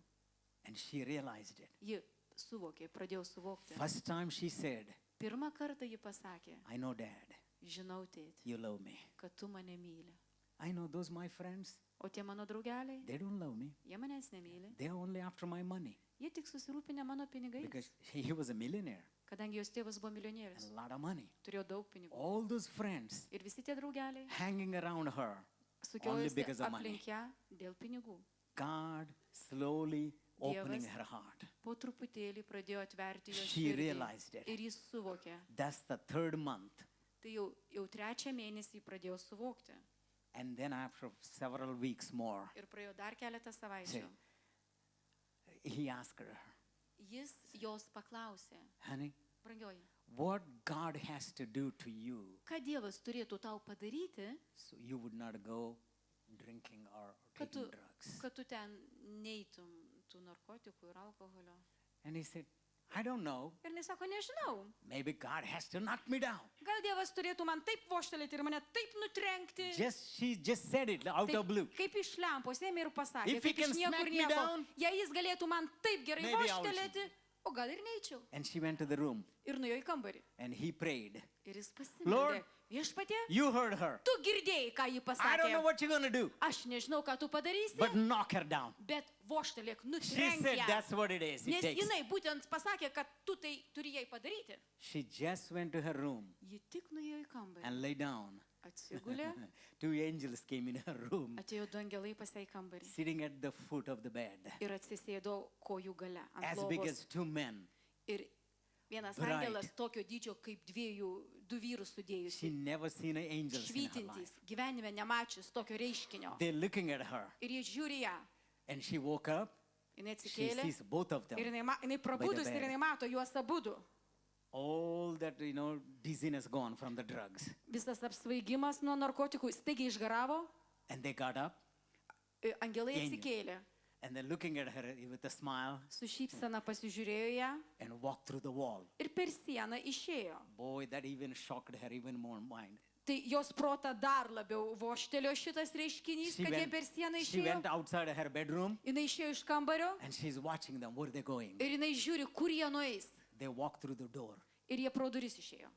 And she realized it. Ji suvokė, pradėjo suvokti. First time she said, Pirmą kartą ji pasakė, I know, Dad, žinau, tėti, you love me. kad tu mane myli. I know those my friends, O tie mano draugeliai, they don't love me. jie manęs nemyli. They're only after my money. Jie tik susirūpinę mano pinigais. Because he was a millionaire Kadangi jos tėvas buvo milijonierius, and a lot of money. turėjo daug pinigų. All those friends Ir visi tie draugeliai hanging around her sukiojosi because of money. aplink ją dėl pinigų. God slowly opening Dievas her heart. po truputėlį pradėjo atverti jos She širdį. realized it. Ir jis suvokė. That's the third month. Tai jau trečią mėnesį pradėjo suvokti. And then after several weeks more, Ir praėjo dar keletą savaičių. he asked her, Jis jos paklausė, honey, brangioji, what God has to do to you ką Dievas turėtų tau padaryti, so you would not go drinking or kad taking tu, drugs? kad tu ten neitum tų narkotikų ir alkoholio. And he said, I don't know. Ir jis sako, nežinau. Maybe God has to knock me down. Gal Dievas turėtų man taip voštelėti ir mane taip nutrenkti. She just said it out of blue. Kaip iš lempos ėmė ir pasakė, If he kaip iš can niekur smack me nieko. down, Jei jis galėtų man taip gerai maybe I will voštelėti, o gal ir neičiau. And she went to the room Ir nuėjo į kambarį. and he prayed. Ir jis Lord, pasimeldė. Viešpatie, You heard her. tu girdėjai, ką ji I don't know pasakė. what you're going to do, Aš nežinau, ką tu padarysi, but knock her down. bet voštelėk, She nutrenk said ją. that's what it is. It Nes takes. jinai būtent pasakė, kad tu tai turi jai padaryti. She just went to her room Ji tik nuėjo į kambarį. and lay down. Atsigulė, 2 angels came in her room, atėjo du angelai pas ją į kambarį. sitting at the foot of the bed, Ir atsisėdo kojų gale ant as big lovos. as 2 men. Ir vienas Bright. angelas tokio dydžio kaip du vyrus She sudėjusi. never seen an angel in her Švytintys, life. gyvenime nemačius tokio reiškinio. They're looking at her, Ir jie žiūri ją. and she woke up. Jinai She atsikėlė sees both of ir them. jinai prabudus bed. ir jinai mato juos abudu. All that dizziness gone from the drugs, Visas apsvaigimas nuo narkotikų staigiai išgaravo. and they got up Angelai Angel. atsikėlė. and they're looking at her with a smile Su šypsena pasižiūrėjo ją and walked through the wall. ir per sieną išėjo. Boy, that even shocked her even more mind. Tai jos protą dar labiau voštelio šitas reiškinys, She kad jie went, per sieną she išėjo. went outside her bedroom Jinai išėjo iš kambario and she's watching them. Where are they going? ir jinai žiūri, kur jie nueis. They walked through the door. Ir jie pro duris išėjo.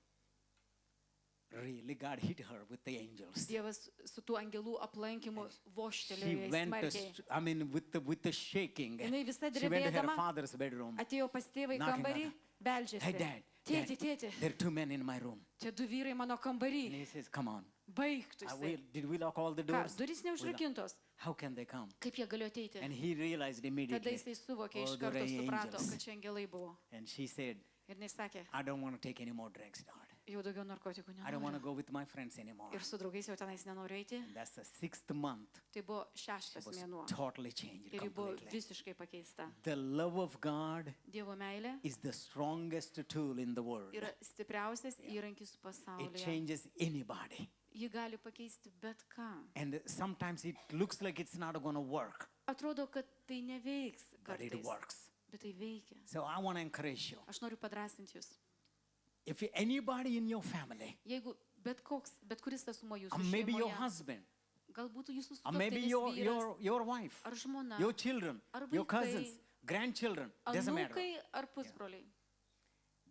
Really, God hit her with the angels. Dievas su tuo angelų aplankimu She voštelėjo jai went, smarkiai. with the shaking. Jinai visa She went to her drebėdama father's bedroom. atėjo pas tėvą į Knocking kambarį, on Hey, beldžiasi. Dad, Tėti, Dad, tėti, there are 2 men in my room. tie du vyrai mano And kambarį. he says, come on. Baigtų jisai. Did we lock all the Ką, doors? durys We locked. neužrakintos. How can they come? Kaip jie galėjo ateiti? And he realized Tada immediately. jisai suvokė, iš Oh, karto there are suprato, angels. kad čia angelai buvo. And she said, Ir jis sakė, I don't want to take any more drugs, Lord. jau daugiau narkotikų I don't want to nenoriu. go with my friends anymore. Ir su draugais jau tenais nenoriu eiti. And that's the 6th month. Tai buvo She 6 was mėnuo. totally changed Ir ji buvo completely. visiškai pakeista. The love of God Dievo meilė is the strongest tool in the world. yra stipriausias įrankis It pasaulyje. changes anybody. Ji gali pakeisti bet ką. And sometimes it looks like it's not going to work, Atrodo, kad tai neveiks but it kartais, works. bet tai veikia. So I want to encourage you. Aš noriu padrasinti jūs. If anybody in your family, Jeigu bet kuris asmuo or jūsų maybe your šeimoje, husband, galbūt jūsų or maybe sutuoktinis vyras, your wife, ar žmona, your children, ar your vaikai, cousins, grandchildren, doesn't matter. anūkai ar pusbroliai,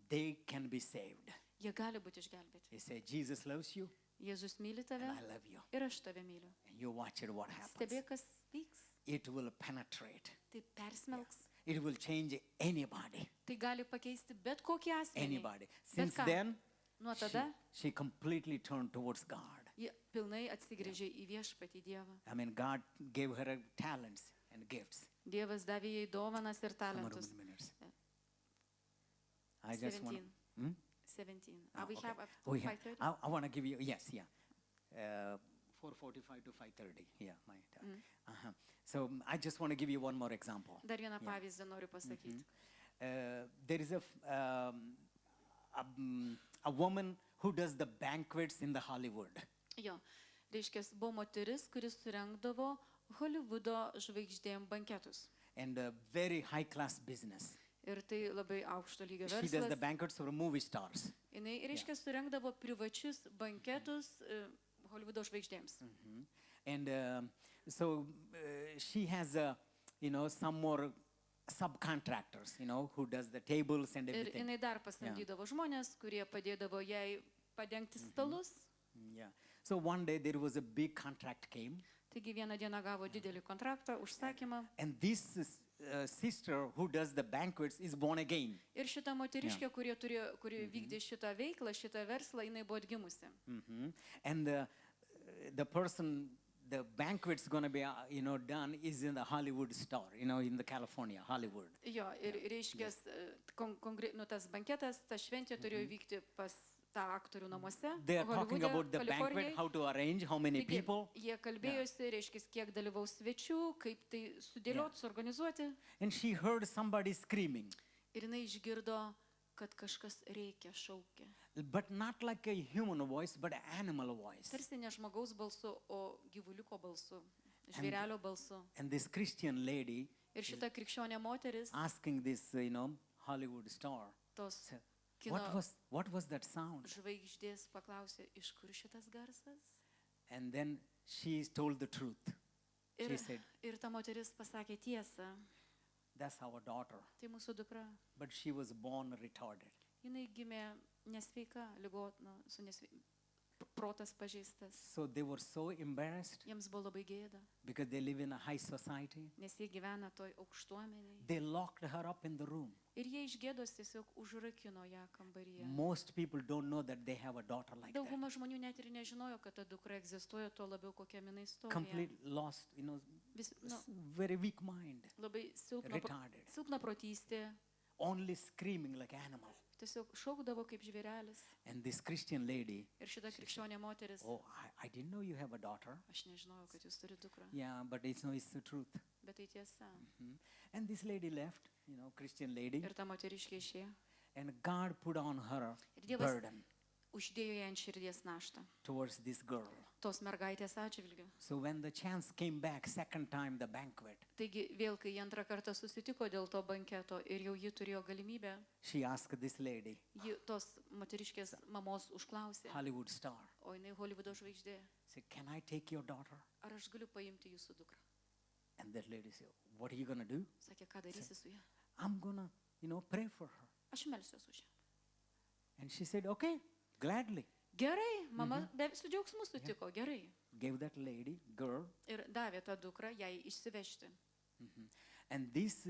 They can be saved. jie gali būti išgelbėti. He said, Jesus loves you Jėzus myli and tave I love you. ir aš tave myliu. And you watch it, what happens. Stebėk, kas vyks. It will penetrate. Tai persmelks. It will change anybody. Tai gali pakeisti bet kokį asmenį. Anybody. Since ką. then, Nuo tada she completely turned towards God. ji pilnai atsigrėžė į viešpatį Dievą. I mean, God gave her talents and gifts. Dievas davė jai dovanas ir Come on, talentus. minutes. I just want. 17. 17. We okay. have up to We have- 5:30. I want to give you, yes, yeah. 4:45 to 5:30. Yeah, my time. Uh-huh. So I just want to give you one more example. Dar vieną pavyzdį noriu pasakyti. There is a woman who does the banquets in the Hollywood. Jo, reiškia, buvo moteris, kuris surengdavo Hollywoodo žvaigždėm banketus. And a very high class business. Ir tai labai aukšto lygio She does the verslas. banquets for movie stars. Jis, reiškia, surengdavo privačius banketus Hollywoodo žvaigždėms. And so she has, some more subcontractors, who does the tables and Ir everything. jinai dar pasamdydavo žmonės, kurie padėdavo jai padengti stalus. Yeah. So one day there was a big contract came. Taigi vieną dieną gavo didelį kontraktą, užsakymą. And this sister who does the banquets is born again. Ir šita moteriškė, kuri vykdė šitą veiklą, šitą verslą, jinai buvo atgimusi. And the person, the banquet's going to be, done is in the Hollywood star, in the California, Hollywood. Jo, ir reiškia, tas banketas, ta šventė turėjo vykti pas tą aktorių namuose. They are talking about the banquet, how to arrange, how many people. Jie kalbėjosi, reiškia, kiek dalyvaus svečių, kaip tai sudėlioti, suorganizuoti. And she heard somebody screaming, Ir jinai išgirdo, kad kažkas reikia, šaukia. but not like a human voice, but an animal voice. Tarsi ne žmogaus balsu, o gyvuliuko balsu, žvėrelio balsu. And this Christian lady Ir šita krikščionė moteris, asking this, Hollywood star, tos kino what was that sound? žvaigždės paklausė, iš kur šitas garsas? And then she told the truth. Ir, She said, ir ta moteris pasakė tiesą. that's our daughter, Tai mūsų dukra. but she was born retarded. Jinai gimė nesveika, ligotna, protas pažeistas. So they were so embarrassed Jiems buvo labai gėda, because they live in a high society. nes jie gyvena toj aukštuomeniai. They locked her up in the room. Ir jie iš gėdos tiesiog užrakino ją kambaryje. Most people don't know that they have a daughter like that. Dauguma žmonių net ir nežinojo, kad ta dukra egzistuoja, tuo labiau kokia jinai istorija. Complete lost, very weak mind, Labai retarded, silpna protystė, only screaming like animal. tiesiog šaukdavo kaip žvėrelis. And this Christian lady, Ir šita krikščionė moteris, oh, I didn't know you have a daughter. aš nežinojau, kad jūs turite dukrą, Yeah, but it's the truth. bet tai tiesa. And this lady left, Christian lady, Ir ta moteriškė išėjo. and God put on her Ir Dievas burden uždėjo ją ant širdies naštą, towards this girl. tos mergaitės atžvilgiu. So when the chance came back, second time the banquet, Taigi vėl, kai jie antrą kartą susitiko dėl to banketo ir jau ji turėjo galimybę, she asked this lady, ji tos moteriškės mamos užklausė, Hollywood star, o jinai Hollywoodo žvaigždė, said, can I take your daughter? ar aš galiu paimti jūsų dukrą? And that lady said, what are you going to do? Sakė, ką darysi su ją? I'm going to, pray for her. Aš melsiuosi už ją. And she said, okay, gladly. Gerai, mama su džiaugsmu sutiko, gerai. Gave that lady, girl, Ir davė tą dukrą jai išsivežti. and this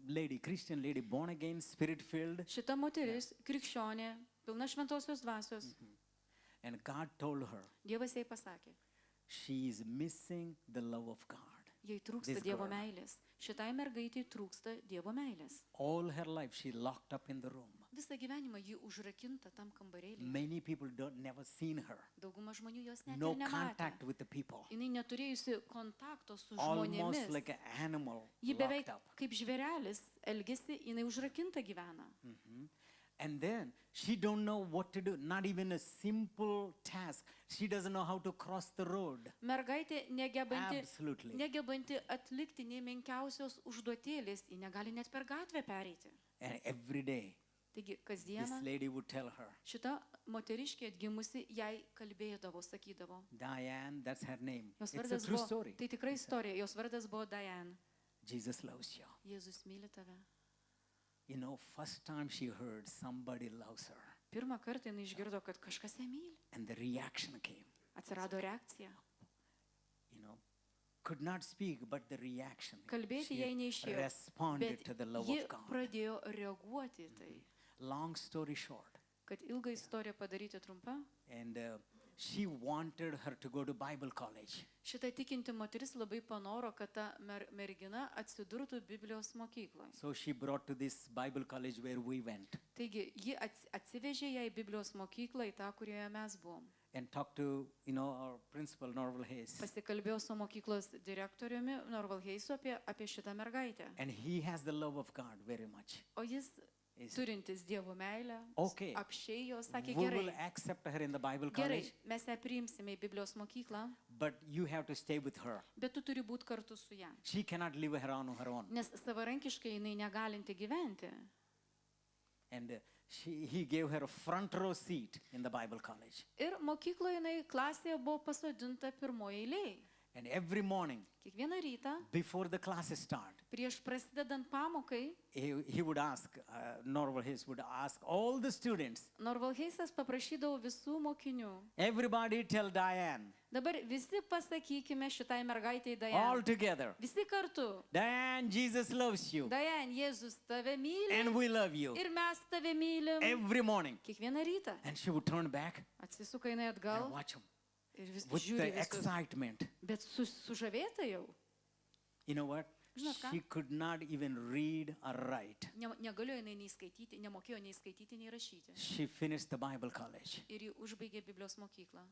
lady, Christian lady, born again, spirit filled, Šita moteris, krikščionė, pilna šventosios dvasios, and God told her, Dievas jai pasakė, she is missing the love of God. Jai trūksta This Dievo girl. meilės. Šitai mergaitai trūksta Dievo meilės. All her life she locked up in the room. Visą gyvenimą ji užrakinta tam kambarėlį. Many people don't never seen her. Dauguma žmonių jos net No ir nematė. contact with the people. Jinai neturėjusi kontakto su Almost žmonėmis. like an animal Ji beveik locked up. kaip žvėrelis elgesi, jinai užrakinta gyvena. And then she don't know what to do. Not even a simple task. She doesn't know how to cross the road. Mergaitė Absolutely. negebanti atlikti nei menkiausios užduotėlės, ji negali net per gatvę pereiti. And every day, Taigi, this kasdieną lady would tell her, šita moteriškė atgimusi jai kalbėdavo, sakydavo. Diane, that's her name. Jos It's a vardas true buvo, story. tai tikrai istorija, jos vardas buvo Diane. Jesus loves you. Jėzus myli tave. You know, first time she heard somebody loves her. Pirmą kartą jinai išgirdo, kad kažkas ją myli. And the reaction came. Atsirado reakcija. You know, could not speak, but the reaction. Kalbėti She jai neišėjo, responded bet to the love ji of God. pradėjo reaguoti į tai. Long story short, Kad ilgą istoriją padaryti trumpą, and she wanted her to go to Bible college. šita tikinti moteris labai panoro, kad ta mergina atsidurtų Biblijos mokykloje. So she brought to this Bible college where we went Taigi, ji atsivežė ją į Biblijos mokyklą, į tą, kurioje mes buvom. and talked to, you know, our principal, Norval Hayes. Pasikalbėjau su mokyklos direktoriumi Norval Heisu apie šitą mergaitę. And he has the love of God very much. O jis, Is- turintis Dievo meilę, Okay. apšėjo, sakė, We will gerai, accept her in the Bible gerai, college, mes ją priimsime į Biblijos mokyklą, but you have to stay with her. bet tu turi būti kartu su ją. She cannot live her on her own. Nes savarankiškai jinai negalinti gyventi. And he gave her a front row seat in the Bible college. Ir mokykloje jinai klasėje buvo pasodinta pirmoje eilėje. And every morning, Kiekvieną rytą, before the classes start, prieš prasidedant pamokai, he would ask, Norval Hayes would ask all the students, Norval Heisas paprašydavo visų mokinių. everybody tell Diane, Dabar visi pasakykime šitai mergaitei all Diane. together, Visi kartu. Diane, Jesus loves you, Diane, Jėzus tave myli and we love you. ir mes tave mylim. Every morning. Kiekvieną rytą. And she would turn back Atsisuka jinai and atgal watch him ir vis with žiūri the visus. excitement. Bet sužavėta jau. You know what? Žinot ką? She could not even read or write. Negalėjo jinai nei skaityti, nemokėjo nei skaityti, nei rašyti. She finished the Bible college. Ir ji užbaigė Biblijos mokyklą.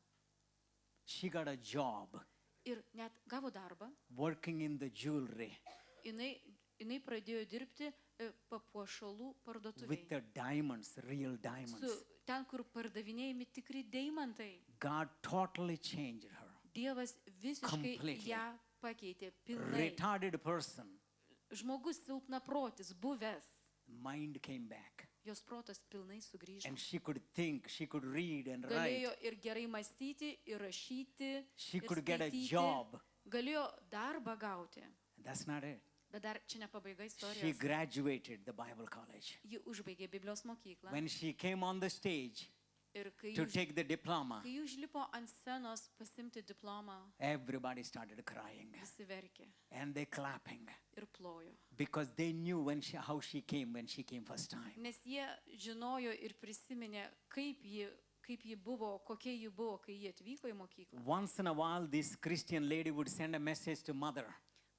She got a job Ir net gavo darbą. working in the jewelry Jinai pradėjo dirbti papuošalų with parduotuvėje. the diamonds, real diamonds. Ten, kur pardavinėjami tikri deimantai. God totally changed her. Dievas visiškai Completely. ją pakeitė pilnai. Retarded person, Žmogus silpnaprotis, buvęs. mind came back. Jos protas pilnai sugrįžo. And she could think, she could read and Galėjo write. ir gerai mąstyti, ir rašyti, She ir could get a skaityti. job. Galėjo darbą gauti. And that's not it. Bet dar čia ne pabaiga She istorijos. graduated the Bible college. Ji užbaigė Biblijos mokyklą. When she came on the stage Ir kai to take the diploma, ji užlipo ant scenos pasimti diplomą, everybody started crying visi verkė and they clapping ir plojo. because they knew how she came when she came first time. Nes jie žinojo ir prisiminė, kaip ji buvo, kokia ji buvo, kai ji atvyko į mokyklą. Once in a while, this Christian lady would send a message to mother.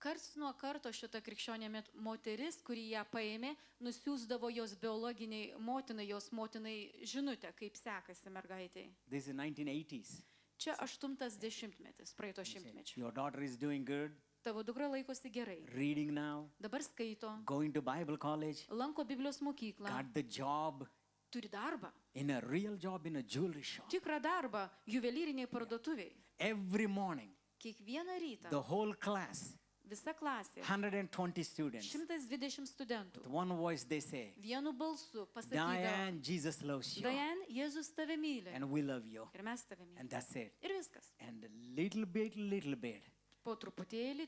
Karts nuo karto šita krikščionė moteris, kuri ją paėmė, nusiųsdavo jos biologiniai motinai, jos motinai žinutę, kaip sekasi mergaitei. This is 1980s. Čia 80-metis, praeito šimtmečio. Your daughter is doing good, Tavo dukra laikosi gerai. reading now, Dabar skaito, going to Bible college, lanko Biblijos mokyklą, got the job, turi darbą, in a real job in a jewelry shop. tikrą darbą juvelyriniai parduotuviai. Every morning, Kiekvieną rytą, the whole class, visa klasė, 120 students, 120 studentų, with one voice they say, vienu balsu pasakydavo, Diane, Jesus loves you, Diane, Jėzus tave myli and we love you. ir mes tave mylim. And that's it. Ir viskas. And little bit, Po truputėlį,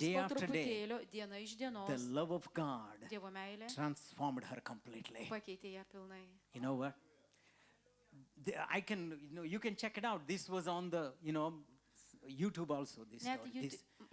Day po after day, truputėlio, diena iš dienos, the love of God Dievo meilė transformed her completely. pakeitė ją pilnai. You know what? You can check it out. This was on the, YouTube also. Net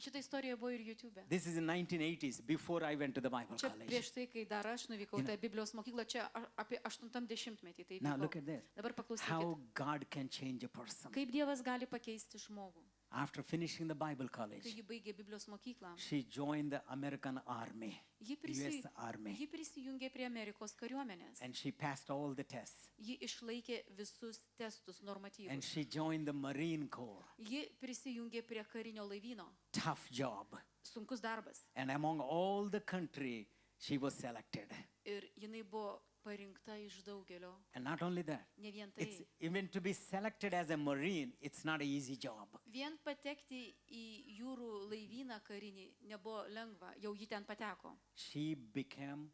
šitą istoriją buvo ir YouTube. This is in 1980s, before I went to the Bible Čia college. prieš tai, kai dar aš nuvykau į tą Biblijos mokyklą, čia apie 80-metį tai Now look vyko. at this. Dabar paklausykit, How God can change a person. kaip Dievas gali pakeisti žmogų. After finishing the Bible kai college, ji baigė Biblijos mokyklą, she joined the American Army, ji, US Army, ji prisijungė prie Amerikos kariuomenės. and she passed all the tests. Ji išlaikė visus testus And normatyvus. she joined the Marine Corps. Ji prisijungė prie karinio laivyno. Tough job. Sunkus darbas. And among all the country, she was selected. Ir jinai buvo parinkta iš daugelio. And not only that, Ne vien it's tai. even to be selected as a Marine, it's not an easy job. Vien patekti į jūrų laivyną karinį nebuvo lengva. Jau ji ten pateko. She became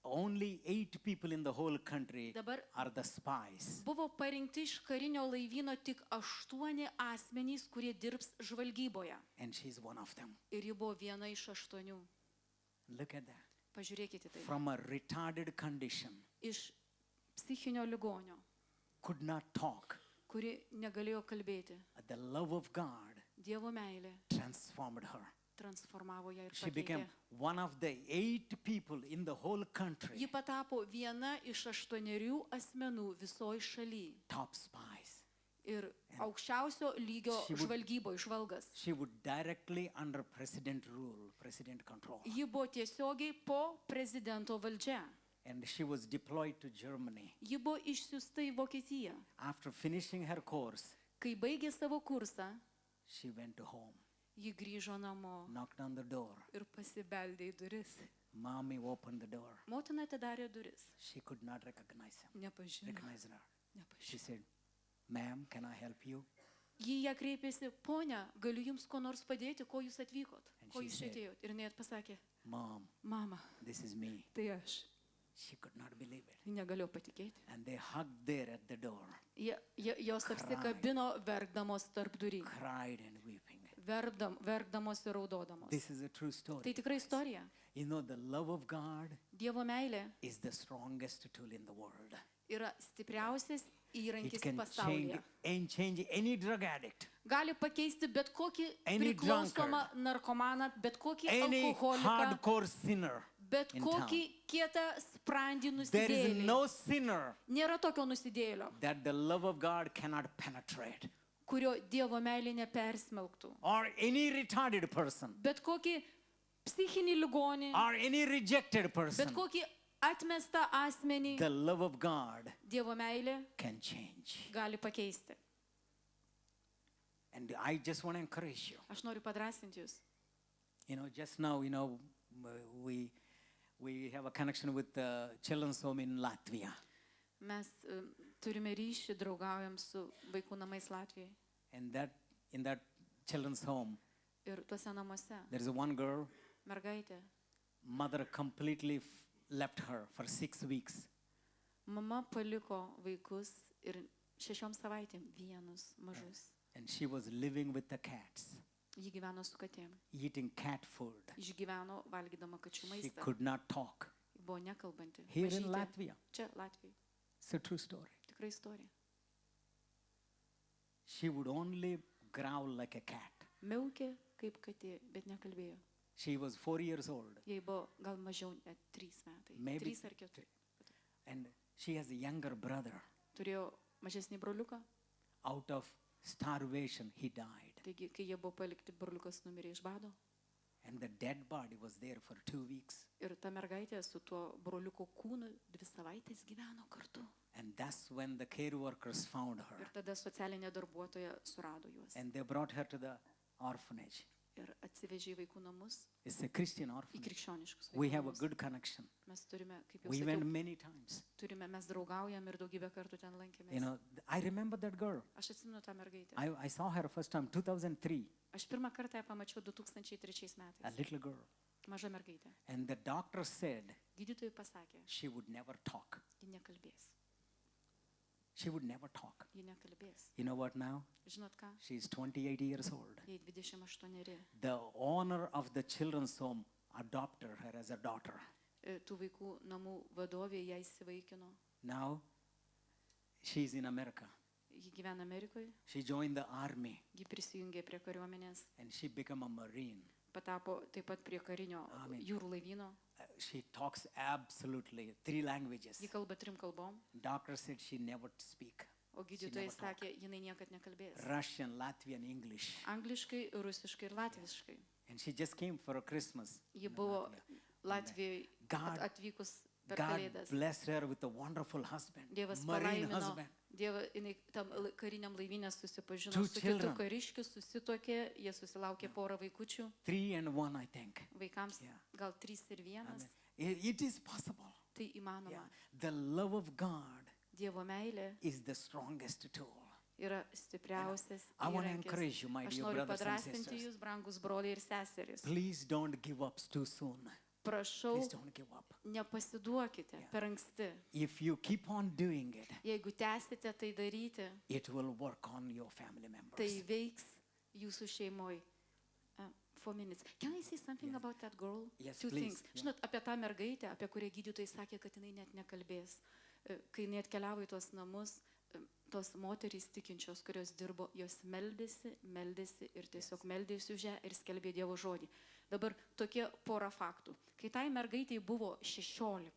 only 8 people in the whole country Dabar are the spies. buvo parinkti iš karinio laivyno tik 8 asmenys, kurie dirbs žvalgyboje. And she's one of them. Ir ji buvo viena iš 8. Look at that. Pažiūrėkite tai. From a retarded condition, Iš psichinio ligonio, could not talk. kuri negalėjo kalbėti. The love of God Dievo meilė transformed her. transformavo ją ir She became pakeitė. one of the 8 people in the whole country, Ji patapo viena iš 8 asmenų visoje šalyje. top spies. Ir aukščiausio lygio She would- žvalgybo išvalgas. She would directly under president rule, president control. Ji buvo tiesiogiai po prezidento valdžia. And she was deployed to Germany. Ji buvo išsiųsta į Vokietiją. After finishing her course, Kai baigė savo kursą, she went to home, ji grįžo namo knocked on the door. ir pasibeldė į duris. Mommy opened the door. Motina atidarė duris. She could not recognize him, Nepažino. recognize her. She Nepažino. said, "Ma'am, can I help you?" Ji ją kreipėsi, ponia, galiu jums ko nors padėti, ko jūs atvykot, And ko she jūs said- atėjot. Ir net pasakė, "Mom, mama, this is me." tai aš. She could not believe it. Ji negalėjo patikėti. And they hugged there at the door, Jos apsikabino verkdamos tarp durų. cried and weeping. Verkdamos ir raudodamos. This is a true story. Tai tikrai istorija. You know, the love of God Dievo meilė is the strongest tool in the world. yra stipriausias It įrankis can pasaulyje. change any drug addict, Gali pakeisti bet kokį Any priklausomą narkomaną, bet kokį any alkoholiką, hardcore sinner. bet in kokį kietą sprandį There is nusidėjėlį. no sinner Nėra tokio nusidėjėlio, that the love of God cannot penetrate. kurio Dievo meilė nepersmelktų. Or any retarded person, Bet kokį psichinį ligonį, or any rejected person. bet kokį atmestą asmenį, The love of God Dievo meilė can change. gali pakeisti. And I just want to encourage you. Aš noriu padrasinti jūs. You know, just now, we have a connection with the children's home in Latvia. Mes turime ryšį, draugaujam su vaikų namais Latvijoje. And in that children's home, Ir tuose namuose there is one girl, mergaitė, mother completely left her for 6 weeks. mama paliko vaikus ir 6 savaitėm vienus mažus. And she was living with the cats, Ji gyveno su katėm. eating cat food. Išgyveno valgydama kačių She maistą. could not talk. Ji buvo nekalbanti. Here in Mažytė. Latvia. Čia Latvijoje. It's a true story. Tikrai istorija. She would only growl like a cat. Miaukė kaip katė, bet nekalbėjo. She was 4 years old. Jai buvo gal mažiau net 3 metai. Maybe 3 ar 4. And she has a younger brother. Turėjo mažesnį broliuką. Out of starvation, he died. Taigi, kai jie buvo palikti, broliukas numirė iš bado. And the dead body was there for 2 weeks. Ir ta mergaitė su tuo broliuko kūnu 2 savaitės gyveno kartu. And that's when the care workers found her. Ir tada socialinė darbuotoja surado juos. And they brought her to the orphanage. Ir atsivežė į vaikų namus, It's a Christian į orphanage. krikščioniškus We vaikų have a namus. good connection. Mes turime, kaip jau We went sakiau, many times. mes draugaujam ir daugybę kartų ten You lankėmės. know, I remember that girl. Aš atsimenu tą mergaitę. I saw her first time, 2003, Aš pirmą kartą ją pamačiau 2003 a metais. little girl. Maža mergaitė. And the doctor said Gydytojai pasakė, she would never talk. ji nekalbės. She would never talk. Ji nekalbės. You know what now? Žinot ką? She's 28 years old. Jai 28. The owner of the children's home adopted her as a daughter. Tų vaikų namų vadovė ją įsivaikino. Now, she's in America. Ji gyvena Amerikoje, She joined the army ji prisijungė prie kariuomenės, and she became a Marine. patapo taip pat prie karinio Amen. jūrų laivyno. She talks absolutely 3 languages. Ji kalba 3 kalbom. Doctor said she never speak. O gydytojai never talk. sakė, jinai niekad nekalbės. Russian, Latvian, English. Angliškai, rusiškai ir latviškai. And she just came for a Christmas. Ji buvo Latvijoje God- atvykus per God Kalėdas. blessed her with a wonderful husband, Dievas marine palaimino, husband. jinai tam kariniam laivynė susipažino Two su kitu children. kariškiu, susituokė, jie susilaukė porą vaikučių, 3 and 1, I think. vaikams Yeah. gal 3 ir 1. Amen. It is possible. Tai įmanoma. Yeah. The love of God Dievo meilė is the strongest tool. yra stipriausias I want to įrankis. encourage you, my Aš dear noriu brothers and padrasinti sisters. jūs, brangus broliai ir seserys. Please don't give up too soon. Prašau, Please don't give up. nepasiduokite Yeah. per anksti. If you keep on doing it, Jeigu tęsite tai daryti, it will work on your family members. tai veiks jūsų šeimoje. 4 minutes. Can I say something about that girl? Yes, Two please. things. Žinot, apie tą mergaitę, apie kurią gydytojai sakė, kad jinai net nekalbės. Kai jinai atkeliavo į tuos namus, tos moterys tikinčios, kurios dirbo, jos meldėsi ir tiesiog meldėsi už ją ir skelbė Dievo žodį. Dabar tokie pora faktų. Kai tai mergaitei buvo 16,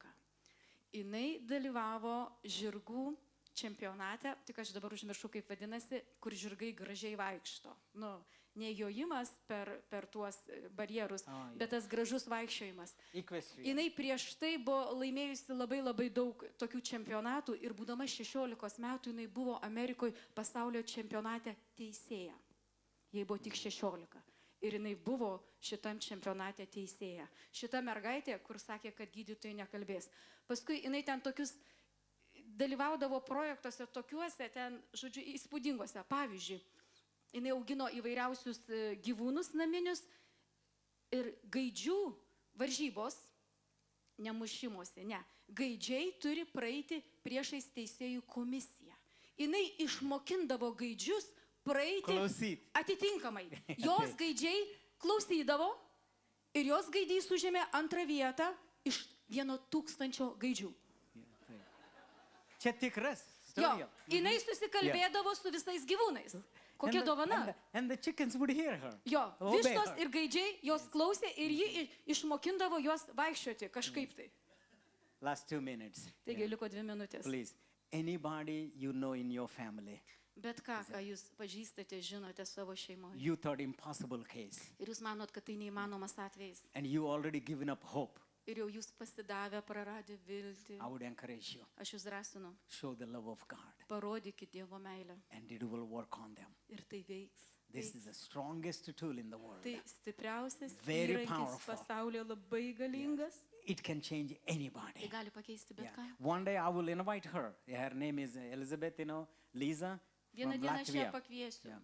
jinai dalyvavo žirgų čempionate, tik aš dabar užmiršau, kaip vadinasi, kur žirgai gražiai vaikšto. Nu, ne jojimas per tuos barjerus, yeah. bet tas gražus vaikščiojimas. Equestrian. Jinai prieš tai buvo laimėjusi labai daug tokių čempionatų ir būdama 16 metų jinai buvo Amerikoje pasaulio čempionate teisėja. Jai buvo tik 16. Ir jinai buvo šitam čempionate teisėja. Šita mergaitė, kur sakė, kad gydytojai nekalbės. Paskui jinai ten tokius dalyvaudavo projektuose tokiuose, ten, žodžiu, įspūdingose. Pavyzdžiui, jinai augino įvairiausius gyvūnus naminius ir gaidžių varžybos, nemušimuose, ne, gaidžiai turi praeiti priešais teisėjų komisiją. Jinai išmokindavo gaidžius praeiti Klausyt. atitinkamai. Jos gaidžiai klausydavo ir jos gaidys užėmė 2 vietą iš 1000 gaidžių. Čia tikras. Jo, Istorija. jinai susikalbėdavo su visais gyvūnais. Kokia And the- dovana? and the- And the chickens would hear her. Jo, Obey vištos her. ir gaidžiai jos klausė ir ji išmokindavo juos vaikščioti kažkaip tai. Last 2 minutes. Taigi liko 2 minutės. Please. Anybody you know in your family, Bet ką jūs pažįstate, žinote savo šeimoje. you thought impossible case, Ir jūs manot, kad tai neįmanomas atvejis. and you already given up hope, Ir jau jūs pasidavę, praradę viltį. I would encourage you. Aš jūs drąsinu. Show the love of God, Parodykit Dievo meilę. and it will work on them. Ir tai veiks. This is the strongest tool in the world. Tai stipriausias Very įrankis powerful. pasaulyje, labai galingas. It can change Tai anybody. gali pakeisti bet Yeah. ką. One day I will invite her. Her name is Elizabeth, Lisa Vieną from dieną aš ją Latvia. pakviesiu. Yeah.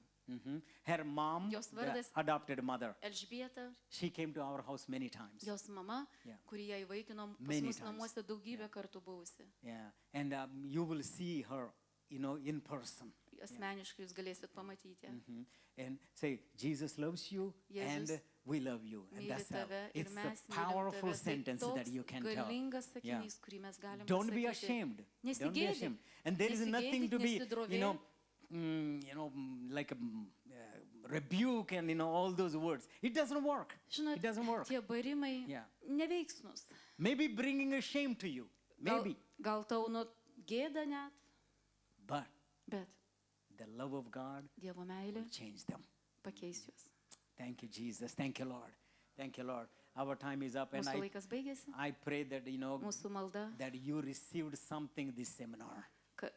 Her mom, Jos the vardas- adopted mother, Elžbieta, she came to our house many times. jos mama, Yeah. kurį ją įvaikino pas Many mus times. namuose daugybę kartų buvusi. Yeah, and you will see her, in person. Asmeniškai jūs galėsit pamatyti. Mhm. And say, Jesus loves you, Jėzus and we love you. And Myli that's tave ir it's a mes mylim powerful tave. Tai sentence that toks you can tell. galingas Yeah. sakinys, kurį mes galim Don't be pasakyti. ashamed. Don't be Nesigėdyk. ashamed. And there is nothing to be, Nesidrovėk. like a rebuke and all those words. It doesn't work. Žinot, It doesn't work. tie barimai Yeah. neveiksnus. Maybe bringing a shame to you. Gal, Maybe. gal tau nu gėda net, But bet the love of God Dievo meilė will change them. pakeis juos. Thank you, Jesus. Thank you, Lord. Thank you, Lord. Our time is up, and Mūsų laikas baigėsi. I pray that Mūsų malda that you received something this seminar.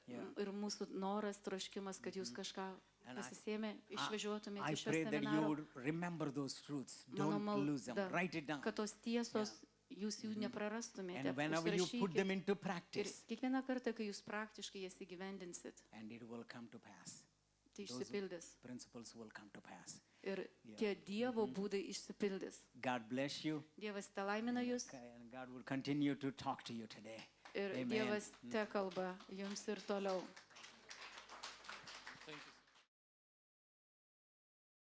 ir mūsų noras, troškimas, kad jūs kažką And I- pasisėmė, išvažiuotumėte I iš šio pray that you seminaro. would remember those truths. Mano Don't lose them. malda, Write it down. kad tos tiesos jūs jų neprarastumėte. And whenever you put them Užsirašykit. into Ir practice, kiekvieną kartą, kai jūs praktiškai jas įgyvendinsit, and it will come to pass. tai Those išsipildys. principles will come to pass. Ir tie Dievo būdai išsipildys. God bless you. Dievas te laimina jūs Okay, and God will continue to talk to you today. ir Amen. Dievas te kalba jums ir toliau.